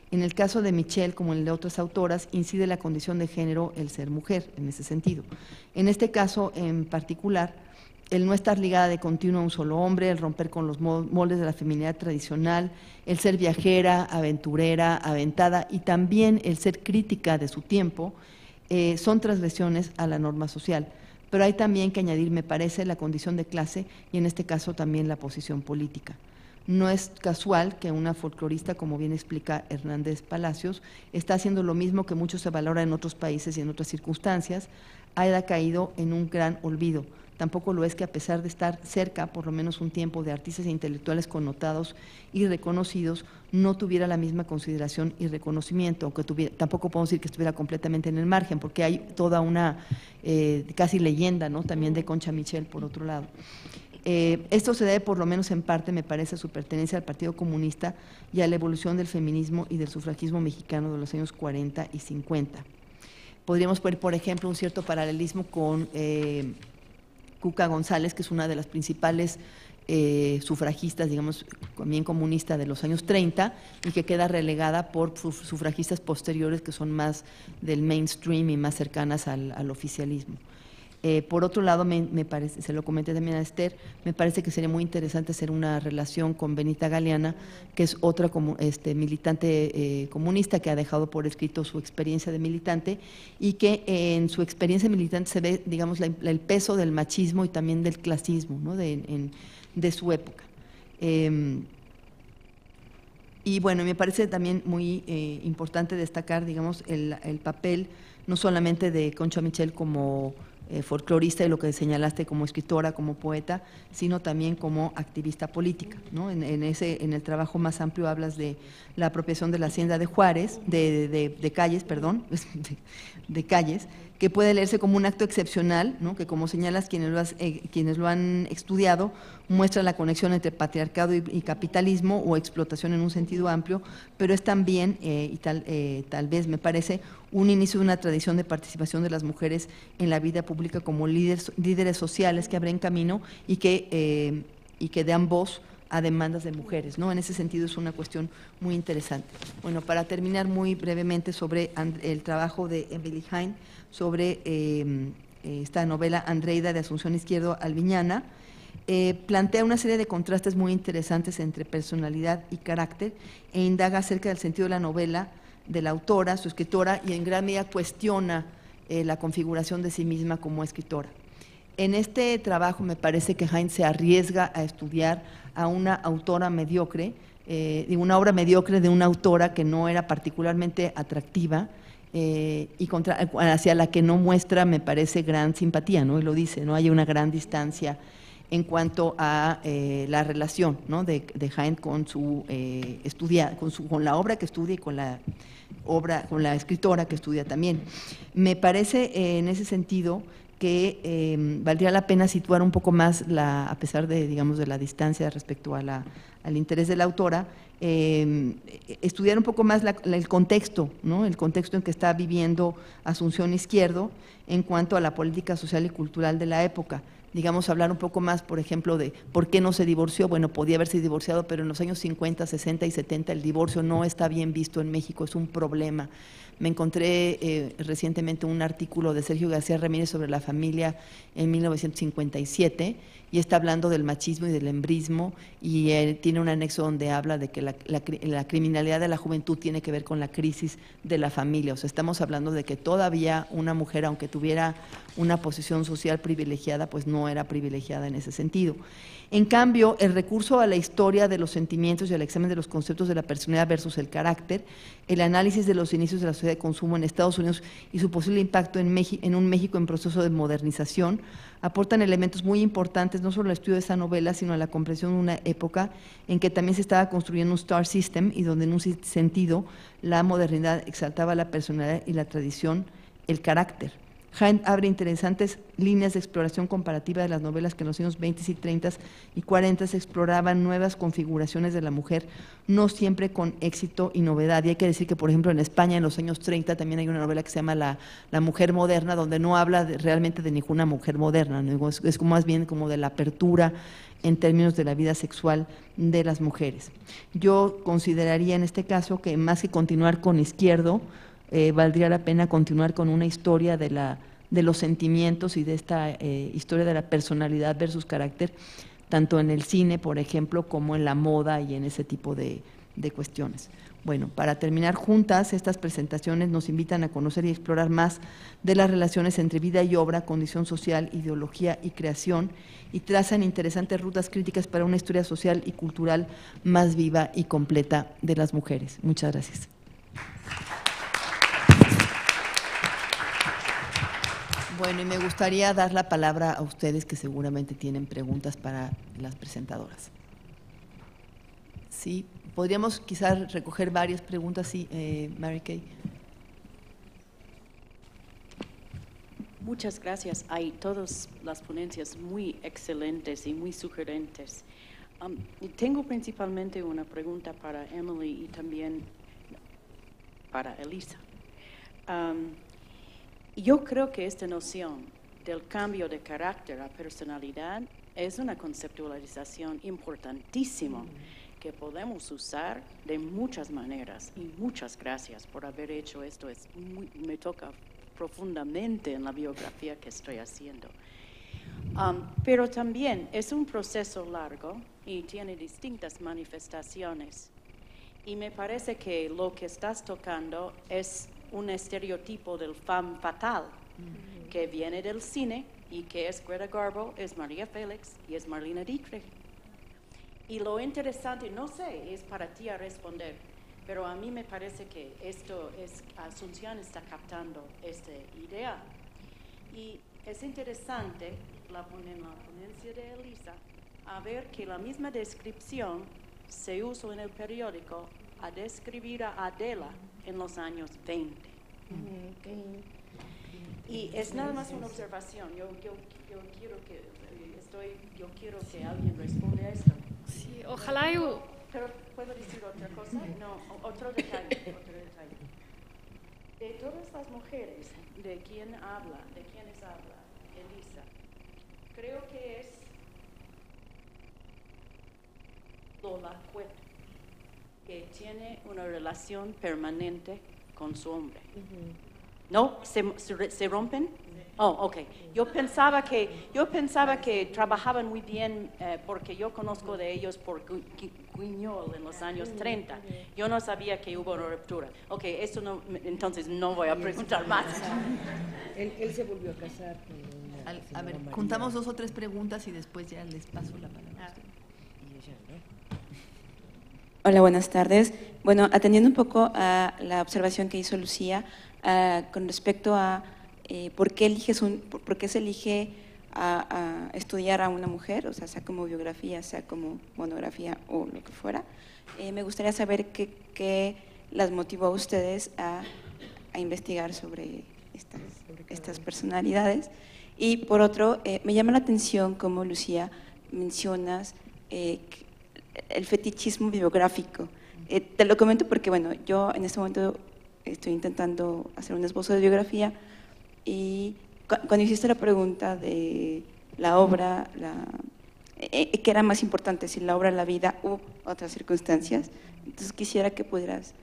En el caso de Michel, como en el de otras autoras, incide la condición de género el ser mujer, en ese sentido. En este caso en particular, el no estar ligada de continuo a un solo hombre, el romper con los moldes de la feminidad tradicional, el ser viajera, aventurera, aventada y también el ser crítica de su tiempo, son transgresiones a la norma social. Pero hay también que añadir, me parece, la condición de clase y en este caso también la posición política. No es casual que una folclorista, como bien explica Hernández Palacios, está haciendo lo mismo que mucho se valora en otros países y en otras circunstancias, haya caído en un gran olvido. Tampoco lo es que a pesar de estar cerca, por lo menos un tiempo, de artistas e intelectuales connotados y reconocidos, no tuviera la misma consideración y reconocimiento, aunque tampoco podemos decir que estuviera completamente en el margen, porque hay toda una casi leyenda, ¿no?, también de Concha Michel, por otro lado. Esto se debe, por lo menos en parte, me parece, a su pertenencia al Partido Comunista y a la evolución del feminismo y del sufragismo mexicano de los años 40 y 50. Podríamos poner, por ejemplo, un cierto paralelismo con Cuca González, que es una de las principales sufragistas, digamos, también comunista de los años 30 y que queda relegada por sufragistas posteriores que son más del mainstream y más cercanas al oficialismo. Por otro lado, me parece, se lo comenté también a Esther, me parece que sería muy interesante hacer una relación con Benita Galeana, que es otra militante comunista que ha dejado por escrito su experiencia de militante y que en su experiencia militante se ve, digamos, el peso del machismo y también del clasismo, ¿no?, de su época. Y bueno, me parece también muy importante destacar, digamos, el papel no solamente de Concha Michel como folclorista y lo que señalaste como escritora, como poeta, sino también como activista política, ¿no? En el trabajo más amplio hablas de la apropiación de la hacienda de Juárez, de Calles, perdón, de Calles, que puede leerse como un acto excepcional, ¿no?, que como señalas quienes lo han estudiado, muestra la conexión entre patriarcado y capitalismo o explotación en un sentido amplio, pero es también, tal vez me parece, un inicio de una tradición de participación de las mujeres en la vida pública como líderes sociales que abren camino y que dan voz a demandas de mujeres, ¿no? En ese sentido es una cuestión muy interesante. Bueno, para terminar muy brevemente sobre el trabajo de Emily Hain sobre esta novela Andreida de Asunción Izquierdo Alviñana, plantea una serie de contrastes muy interesantes entre personalidad y carácter e indaga acerca del sentido de la novela, de la autora, su escritora, y en gran medida cuestiona la configuración de sí misma como escritora. En este trabajo me parece que Hain se arriesga a estudiar a una autora mediocre, una obra mediocre de una autora que no era particularmente atractiva, y hacia la que no muestra, me parece, gran simpatía, ¿no? Y lo dice, no hay una gran distancia en cuanto a la relación, ¿no? de Hain con su con la obra que estudia y con la escritora que estudia también. Me parece en ese sentido que valdría la pena situar un poco más, a pesar de, digamos, de la distancia respecto al interés de la autora, estudiar un poco más el contexto, ¿no? El contexto en que está viviendo Asunción Izquierdo en cuanto a la política social y cultural de la época. Digamos, hablar un poco más, por ejemplo, de por qué no se divorció. Bueno, podía haberse divorciado, pero en los años 50, 60 y 70 el divorcio no está bien visto en México, es un problema. Me encontré recientemente un artículo de Sergio García Ramírez sobre la familia en 1957 y está hablando del machismo y del hembrismo, y tiene un anexo donde habla de que la criminalidad de la juventud tiene que ver con la crisis de la familia. O sea, estamos hablando de que todavía una mujer, aunque tuviera una posición social privilegiada, pues no era privilegiada en ese sentido. En cambio, el recurso a la historia de los sentimientos y al examen de los conceptos de la personalidad versus el carácter, el análisis de los inicios de la sociedad de consumo en Estados Unidos y su posible impacto en un México en proceso de modernización, aportan elementos muy importantes, no solo al estudio de esta novela, sino a la comprensión de una época en que también se estaba construyendo un star system y donde en un sentido la modernidad exaltaba la personalidad y la tradición, el carácter. Hain abre interesantes líneas de exploración comparativa de las novelas que en los años 20 y 30 y 40 exploraban nuevas configuraciones de la mujer, no siempre con éxito y novedad. Y hay que decir que, por ejemplo, en España en los años 30 también hay una novela que se llama La mujer moderna, donde no habla realmente de ninguna mujer moderna, ¿no? Es como más bien como de la apertura en términos de la vida sexual de las mujeres. Yo consideraría en este caso que más que continuar con Izquierdo, valdría la pena continuar con una historia de los sentimientos y de esta historia de la personalidad versus carácter, tanto en el cine, por ejemplo, como en la moda y en ese tipo de cuestiones. Bueno, para terminar, juntas, estas presentaciones nos invitan a conocer y explorar más de las relaciones entre vida y obra, condición social, ideología y creación, y trazan interesantes rutas críticas para una historia social y cultural más viva y completa de las mujeres. Muchas gracias. Bueno, y me gustaría dar la palabra a ustedes que seguramente tienen preguntas para las presentadoras. Sí, podríamos quizás recoger varias preguntas, sí, Mary Kay. Muchas gracias. Hay todas las ponencias muy excelentes y muy sugerentes. Tengo principalmente una pregunta para Emily y también para Elisa. Yo creo que esta noción del cambio de carácter a personalidad es una conceptualización importantísima que podemos usar de muchas maneras, y muchas gracias por haber hecho esto. Me toca profundamente en la biografía que estoy haciendo. Pero también es un proceso largo y tiene distintas manifestaciones. Y me parece que lo que estás tocando es un estereotipo del femme fatale que viene del cine y que es Greta Garbo, es María Félix y es Marlene Dietrich. Y lo interesante, no sé, es para ti a responder, pero a mí me parece que Asunción está captando esta idea. Y es interesante, en la ponencia de Elisa, a ver que la misma descripción se usó en el periódico a describir a Adela en los años 20. Y es nada más una observación. Yo quiero que alguien responda a esto. Sí, ojalá yo... Pero ¿puedo decir otra cosa? No, otro detalle. De todas las mujeres de quienes habla Elisa, creo que es Lola Cueto, que tiene una relación permanente con su hombre. ¿No? ¿Se rompen? Oh, ok. Yo pensaba que trabajaban muy bien porque yo conozco de ellos por Guiñol en los años 30. Yo no sabía que hubo una ruptura. Ok, eso no, entonces no voy a preguntar más. Él se volvió a casar con una A señora ver, María. juntamos 2 o 3 preguntas y después ya les paso la palabra. Y ella, ¿no? Hola, buenas tardes. Bueno, atendiendo un poco a la observación que hizo Lucía con respecto a por qué se elige a estudiar a una mujer, o sea como biografía, sea como monografía o lo que fuera, me gustaría saber qué las motivó a ustedes a investigar sobre estas personalidades. Y por otro, me llama la atención cómo, Lucía, mencionas el fetichismo biográfico. Te lo comento porque, bueno, yo en este momento estoy intentando hacer un esbozo de biografía y cuando hiciste la pregunta de la obra, ¿qué era más importante, si la obra, la vida u otras circunstancias? Entonces quisiera que pudieras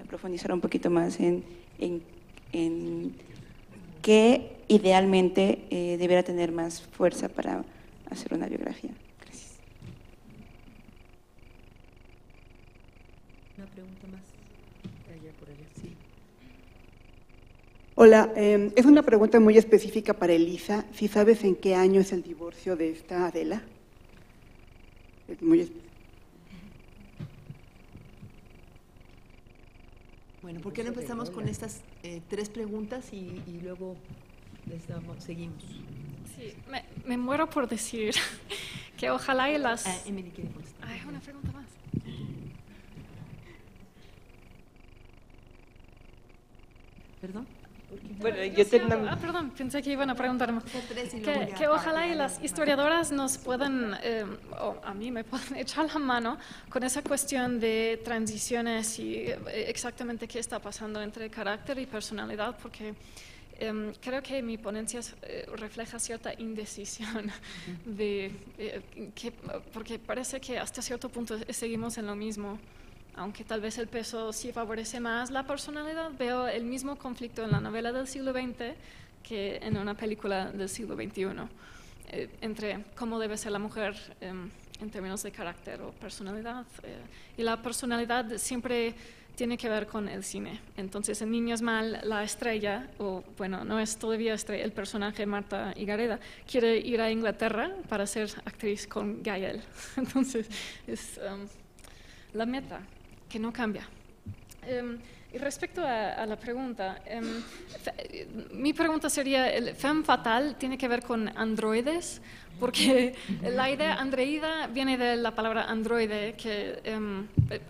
profundizar un poquito más en qué idealmente debiera tener más fuerza para hacer una biografía. Gracias. Una pregunta más. Allá por allá. Sí. Hola, es una pregunta muy específica para Elisa. ¿Sí sabes en qué año es el divorcio de esta Adela? Es muy específico. Bueno, ¿por qué no empezamos con estas 3 preguntas y luego seguimos? Sí, me muero por decir que ojalá y las... Emily quiere contestar. Hay una pregunta más. ¿Perdón? Bueno, Yo yo tengo perdón, pensé que iban a preguntarme. Tres y luego ya Que para ojalá y que las haya historiadoras nos puedan, o a mí me puedan echar la mano con esa cuestión de transiciones y exactamente qué está pasando entre carácter y personalidad, porque creo que mi ponencia refleja cierta indecisión porque parece que hasta cierto punto seguimos en lo mismo. Aunque tal vez el peso sí favorece más la personalidad, veo el mismo conflicto en la novela del siglo XX que en una película del siglo XXI, entre cómo debe ser la mujer en términos de carácter o personalidad. Y la personalidad siempre tiene que ver con el cine. Entonces, en Niños Mal, la estrella, o bueno, no es todavía estrella, el personaje Marta Higareda, quiere ir a Inglaterra para ser actriz con Gael. Entonces, es la meta que no cambia. Y respecto a la pregunta, mi pregunta sería, ¿el femme fatal tiene que ver con androides? Porque la idea andreída viene de la palabra androide que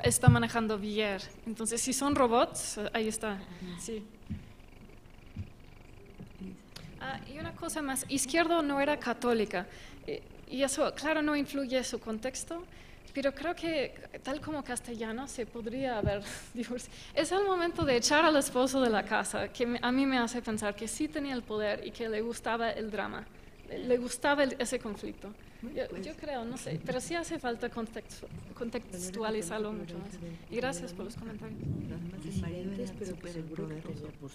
está manejando Villiers. Entonces, si son robots, ahí está. Sí. Y una cosa más, Izquierdo no era católica, y eso, claro, no influye su contexto, pero creo que, tal como castellano, se podría haber divorciado. Es el momento de echar al esposo de la casa, que a mí me hace pensar que sí tenía el poder y que le gustaba el drama, le gustaba ese conflicto. Yo creo, no sé, pero sí hace falta contextualizarlo mucho más. Y gracias por los comentarios.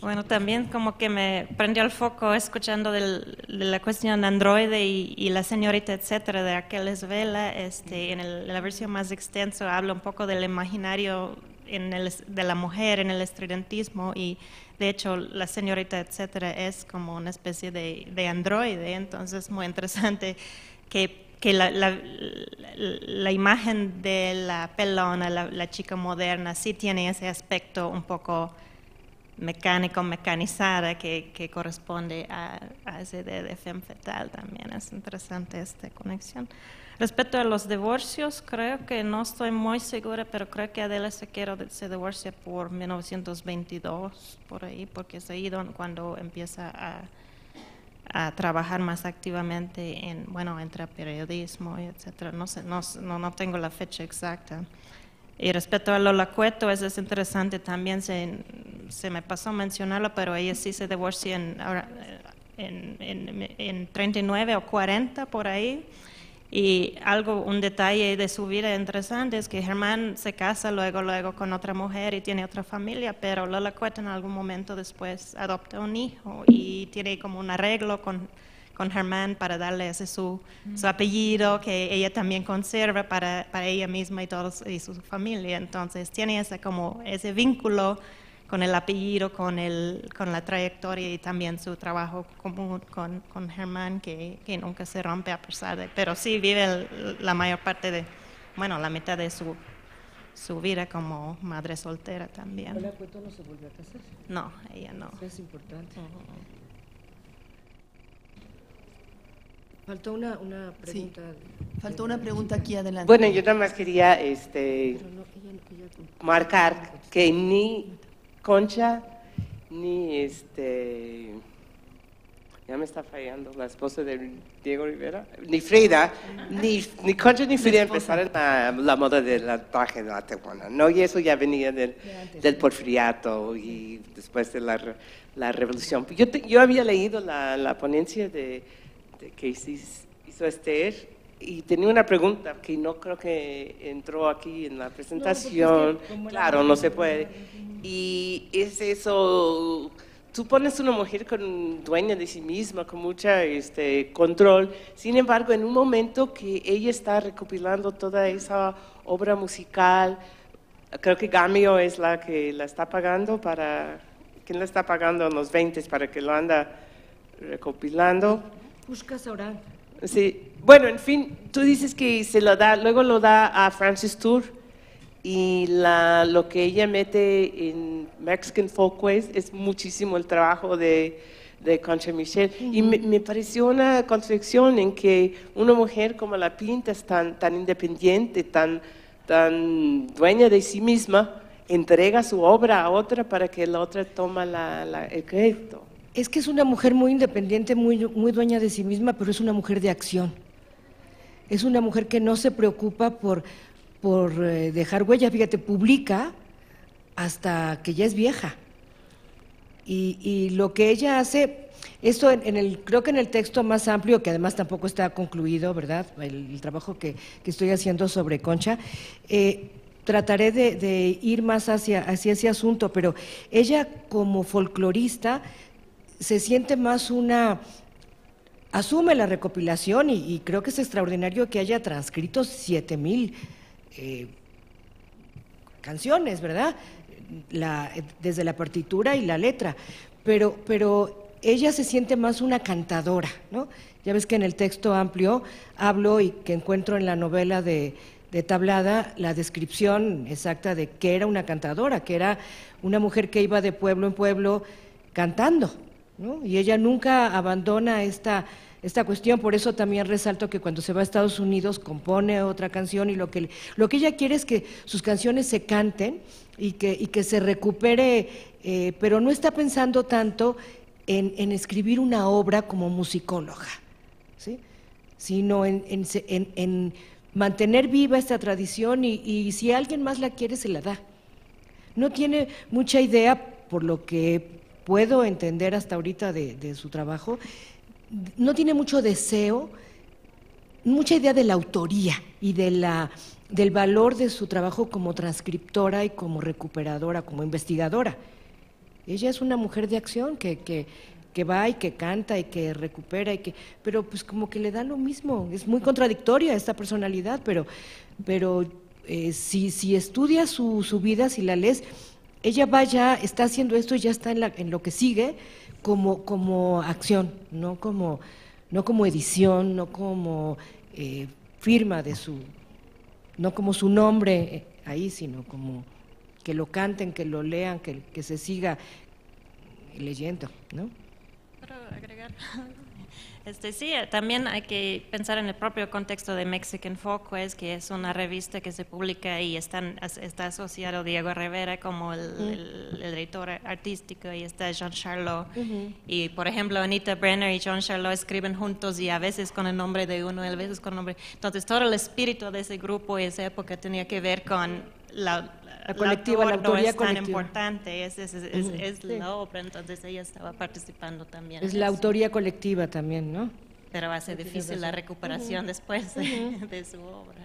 Bueno, también como que me prendió el foco escuchando de la cuestión androide y la señorita, etcétera, de Aqueles Vela. En la versión más extensa habla un poco del imaginario de la mujer en el estridentismo, y de hecho la señorita, etcétera, es como una especie de androide. Entonces, muy interesante que la imagen de la pelona, la chica moderna, sí tiene ese aspecto un poco mecánico, mecanizada, que corresponde a esa idea de femme fatale también. Es interesante esta conexión. Respecto a los divorcios, creo que no estoy muy segura, pero creo que Adela se divorcia por 1922, por ahí, porque es ahí cuando empieza a trabajar más activamente entre periodismo, etcétera. No sé, no tengo la fecha exacta. Y respecto a Lola Cueto, eso es interesante también, se me pasó mencionarlo, pero ella sí se divorcia en 39 o 40 por ahí, Y un detalle de su vida interesante es que Germán se casa luego con otra mujer y tiene otra familia, pero Lolacueta en algún momento después adopta un hijo y tiene como un arreglo con Germán para darle su apellido que ella también conserva para ella misma y su familia. Entonces tiene ese vínculo con el apellido, con la trayectoria y también su trabajo común con Germán que nunca se rompe a pesar de, pero sí vive la mayor parte la mitad de su vida como madre soltera también. ¿Lolacueta no se volvió a casar? No, ella no. Eso es importante. Faltó una pregunta. Sí. Faltó una pregunta aquí adelante. Bueno, yo nada más quería marcar que ni Concha, ni ya me está fallando la esposa de Diego Rivera, ni Frida, ni Concha ni Frida empezaron la moda del traje de la tehuana, ¿no? Y eso ya venía del porfiriato y después de la revolución. Yo había leído la ponencia de que hizo Esther y tenía una pregunta que no creo que entró aquí en la presentación. No, claro, no se puede. Y es eso, tú pones una mujer dueña de sí misma, con mucha control. Sin embargo, en un momento que ella está recopilando toda esa obra musical, creo que Gamio es la que la está pagando ¿quién la está pagando en los 20 para que lo anda recopilando? Pushka Saurán. Sí, bueno, en fin, tú dices que luego lo da a Francis Tour y lo que ella mete en Mexican Folkways es muchísimo el trabajo de Concha Michel. Y me pareció una contradicción en que una mujer como la Pinta es tan independiente, tan dueña de sí misma, entrega su obra a otra para que la otra toma el crédito. Es que es una mujer muy independiente, muy dueña de sí misma, pero es una mujer de acción. Es una mujer que no se preocupa por dejar huella. Fíjate, publica hasta que ya es vieja. Y lo que ella hace, esto creo que en el texto más amplio, que además tampoco está concluido, ¿verdad? El trabajo que estoy haciendo sobre Concha, trataré de ir más hacia ese asunto, pero ella como folclorista se siente más asume la recopilación y creo que es extraordinario que haya transcrito 7,000 canciones, ¿verdad? Desde la partitura y la letra, pero ella se siente más una cantadora, ¿no? Ya ves que en el texto amplio hablo y que encuentro en la novela de Tablada la descripción exacta de que era una cantadora, que era una mujer que iba de pueblo en pueblo cantando, ¿no? Y ella nunca abandona esta cuestión, por eso también resalto que cuando se va a Estados Unidos compone otra canción y lo que ella quiere es que sus canciones se canten y que se recupere, pero no está pensando tanto en escribir una obra como musicóloga, ¿sí? Sino en mantener viva esta tradición y si alguien más la quiere se la da. No tiene mucha idea, por lo que puedo entender hasta ahorita de su trabajo, no tiene mucho deseo, mucha idea de la autoría y del valor de su trabajo como transcriptora y como recuperadora, como investigadora. Ella es una mujer de acción que va y que canta y que recupera, pero pues como que le da lo mismo. Es muy contradictoria esta personalidad, pero si estudias su vida, si la lees, ella está haciendo esto y ya está en lo que sigue como acción, no como edición, no como firma no como su nombre ahí, sino como que lo canten, que lo lean, que se siga leyendo, ¿no? ¿Puedo agregar? Sí, también hay que pensar en el propio contexto de Mexican Folkways, que es una revista que se publica y está asociado Diego Rivera como el editor artístico y está Jean Charlot. Y por ejemplo, Anita Brenner y Jean Charlot escriben juntos y a veces con el nombre de uno y a veces con el nombre. Entonces todo el espíritu de ese grupo y esa época tenía que ver con la colectiva, la autoría no es tan importante, es la obra, entonces ella estaba participando también. Es la autoría colectiva también, ¿no? pero hace difícil la recuperación después de su obra.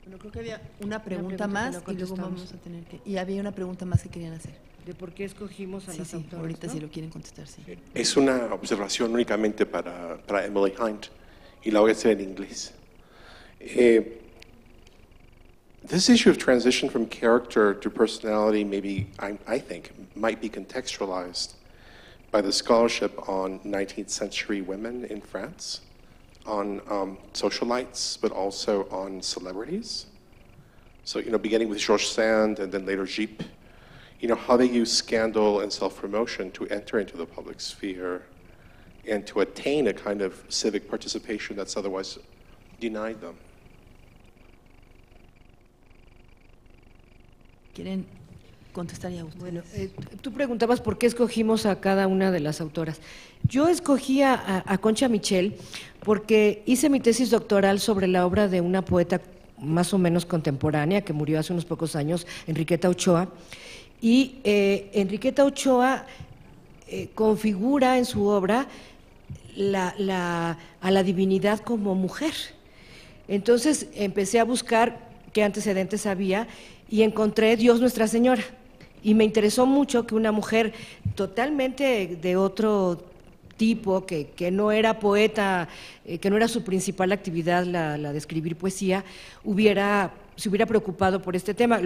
Bueno, creo que había una pregunta más que no y luego contestamos. vamos a tener que... Y había una pregunta más que querían hacer. De por qué escogimos a Sí, las sí, autoras, ahorita ¿no? si lo quieren contestar, sí. Es una observación únicamente para Emily Hunt y la voy a hacer en inglés. This issue of transition from character to personality maybe, I think, might be contextualized by the scholarship on 19th century women in France, on socialites, but also on celebrities. So, beginning with Georges Sand and then later Gyp, how they use scandal and self-promotion to enter into the public sphere and to attain a kind of civic participation that's otherwise denied them. ¿Quieren contestar ya ustedes? Bueno, tú preguntabas por qué escogimos a cada una de las autoras. Yo escogí a Concha Michel porque hice mi tesis doctoral sobre la obra de una poeta más o menos contemporánea que murió hace unos pocos años, Enriqueta Ochoa, y Enriqueta Ochoa configura en su obra a la divinidad como mujer. Entonces empecé a buscar qué antecedentes había y encontré Dios Nuestra Señora. Y me interesó mucho que una mujer totalmente de otro tipo, que no era poeta, que no era su principal actividad la de escribir poesía, se hubiera preocupado por este tema.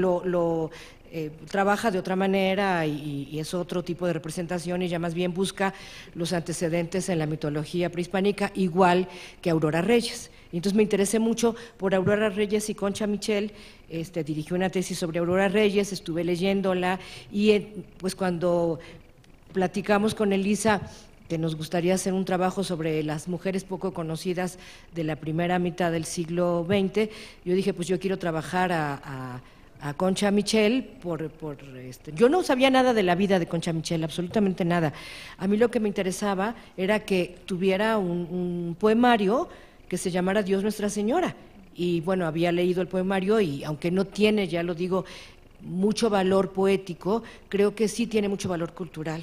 Trabaja de otra manera y es otro tipo de representación y ya más bien busca los antecedentes en la mitología prehispánica, igual que Aurora Reyes. Y entonces me interesé mucho por Aurora Reyes y Concha Michel, dirigí una tesis sobre Aurora Reyes, estuve leyéndola y pues cuando platicamos con Elisa que nos gustaría hacer un trabajo sobre las mujeres poco conocidas de la primera mitad del siglo XX, yo dije, pues yo quiero trabajar a Concha Michel yo no sabía nada de la vida de Concha Michel, absolutamente nada. A mí lo que me interesaba era que tuviera un poemario que se llamara Dios Nuestra Señora. Y bueno, había leído el poemario y aunque no tiene, ya lo digo, mucho valor poético, creo que sí tiene mucho valor cultural,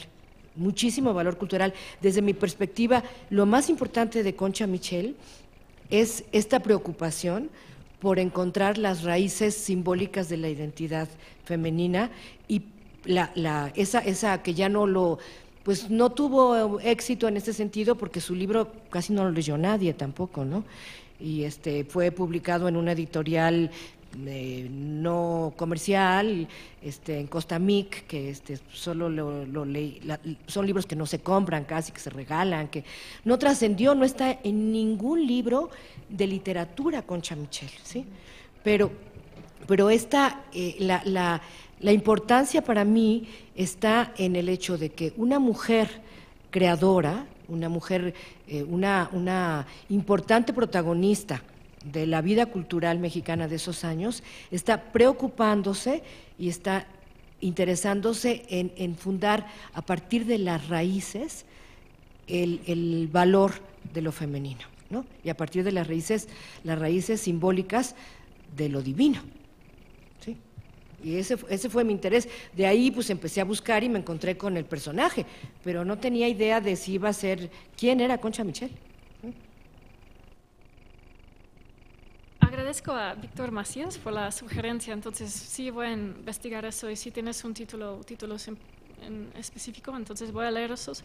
muchísimo valor cultural. Desde mi perspectiva, lo más importante de Concha Michel es esta preocupación por encontrar las raíces simbólicas de la identidad femenina y esa que ya pues no tuvo éxito en este sentido porque su libro casi no lo leyó nadie tampoco, ¿no? Y fue publicado en una editorial no comercial, en Costamic, que solo lo leí, son libros que no se compran casi, que se regalan, que no trascendió, no está en ningún libro de literatura Concha Michel, ¿sí? Pero la importancia para mí está en el hecho de que una mujer creadora, una mujer, una importante protagonista de la vida cultural mexicana de esos años, está preocupándose y está interesándose en fundar a partir de las raíces el valor de lo femenino, ¿no? Y a partir de las raíces simbólicas de lo divino, ¿sí? Y ese fue mi interés. De ahí pues empecé a buscar y me encontré con el personaje, pero no tenía idea de si iba a ser, quién era Concha Michel. Agradezco a Víctor Macías por la sugerencia, entonces sí voy a investigar eso y si tienes un títulos en específico, entonces voy a leer esos.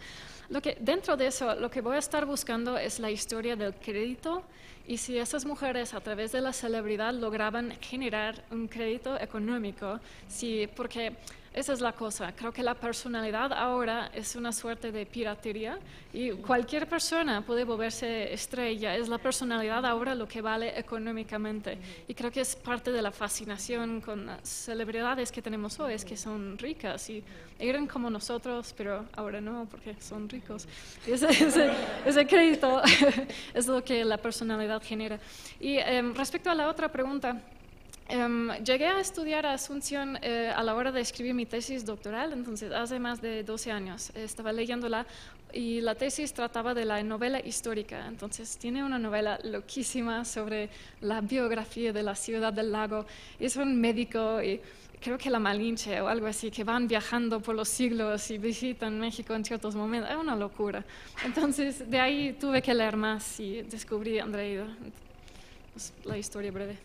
Dentro de eso, lo que voy a estar buscando es la historia del crédito y si esas mujeres a través de la celebridad lograban generar un crédito económico, sí, porque esa es la cosa. Creo que la personalidad ahora es una suerte de piratería y cualquier persona puede volverse estrella. Es la personalidad ahora lo que vale económicamente. Y creo que es parte de la fascinación con las celebridades que tenemos hoy, es que son ricas y eran como nosotros, pero ahora no, porque son ricos. Y ese crédito es lo que la personalidad genera. Y respecto a la otra pregunta, llegué a estudiar a Asunción a la hora de escribir mi tesis doctoral, entonces hace más de 12 años. Estaba leyéndola y la tesis trataba de la novela histórica, entonces tiene una novela loquísima sobre la biografía de la ciudad del lago. Es un médico y creo que la Malinche o algo así, que van viajando por los siglos y visitan México en ciertos momentos. Es una locura. Entonces, de ahí tuve que leer más y descubrí a Andreida. Pues, la historia breve.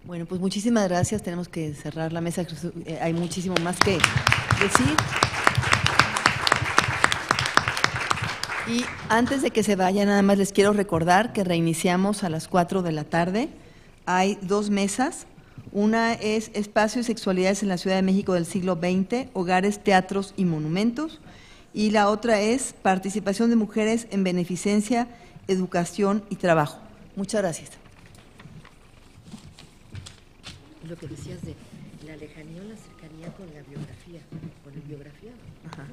Bueno, pues muchísimas gracias. Tenemos que cerrar la mesa. Hay muchísimo más que decir. Y antes de que se vaya, nada más les quiero recordar que reiniciamos a las 4 de la tarde. Hay 2 mesas. Una es Espacio y Sexualidades en la Ciudad de México del siglo XX, Hogares, Teatros y Monumentos. Y la otra es Participación de Mujeres en Beneficencia, Educación y Trabajo. Muchas gracias. Lo que decías de la lejanía o la cercanía con la biografía, con el biografiado. Ajá.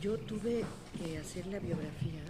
Yo tuve que hacer la biografía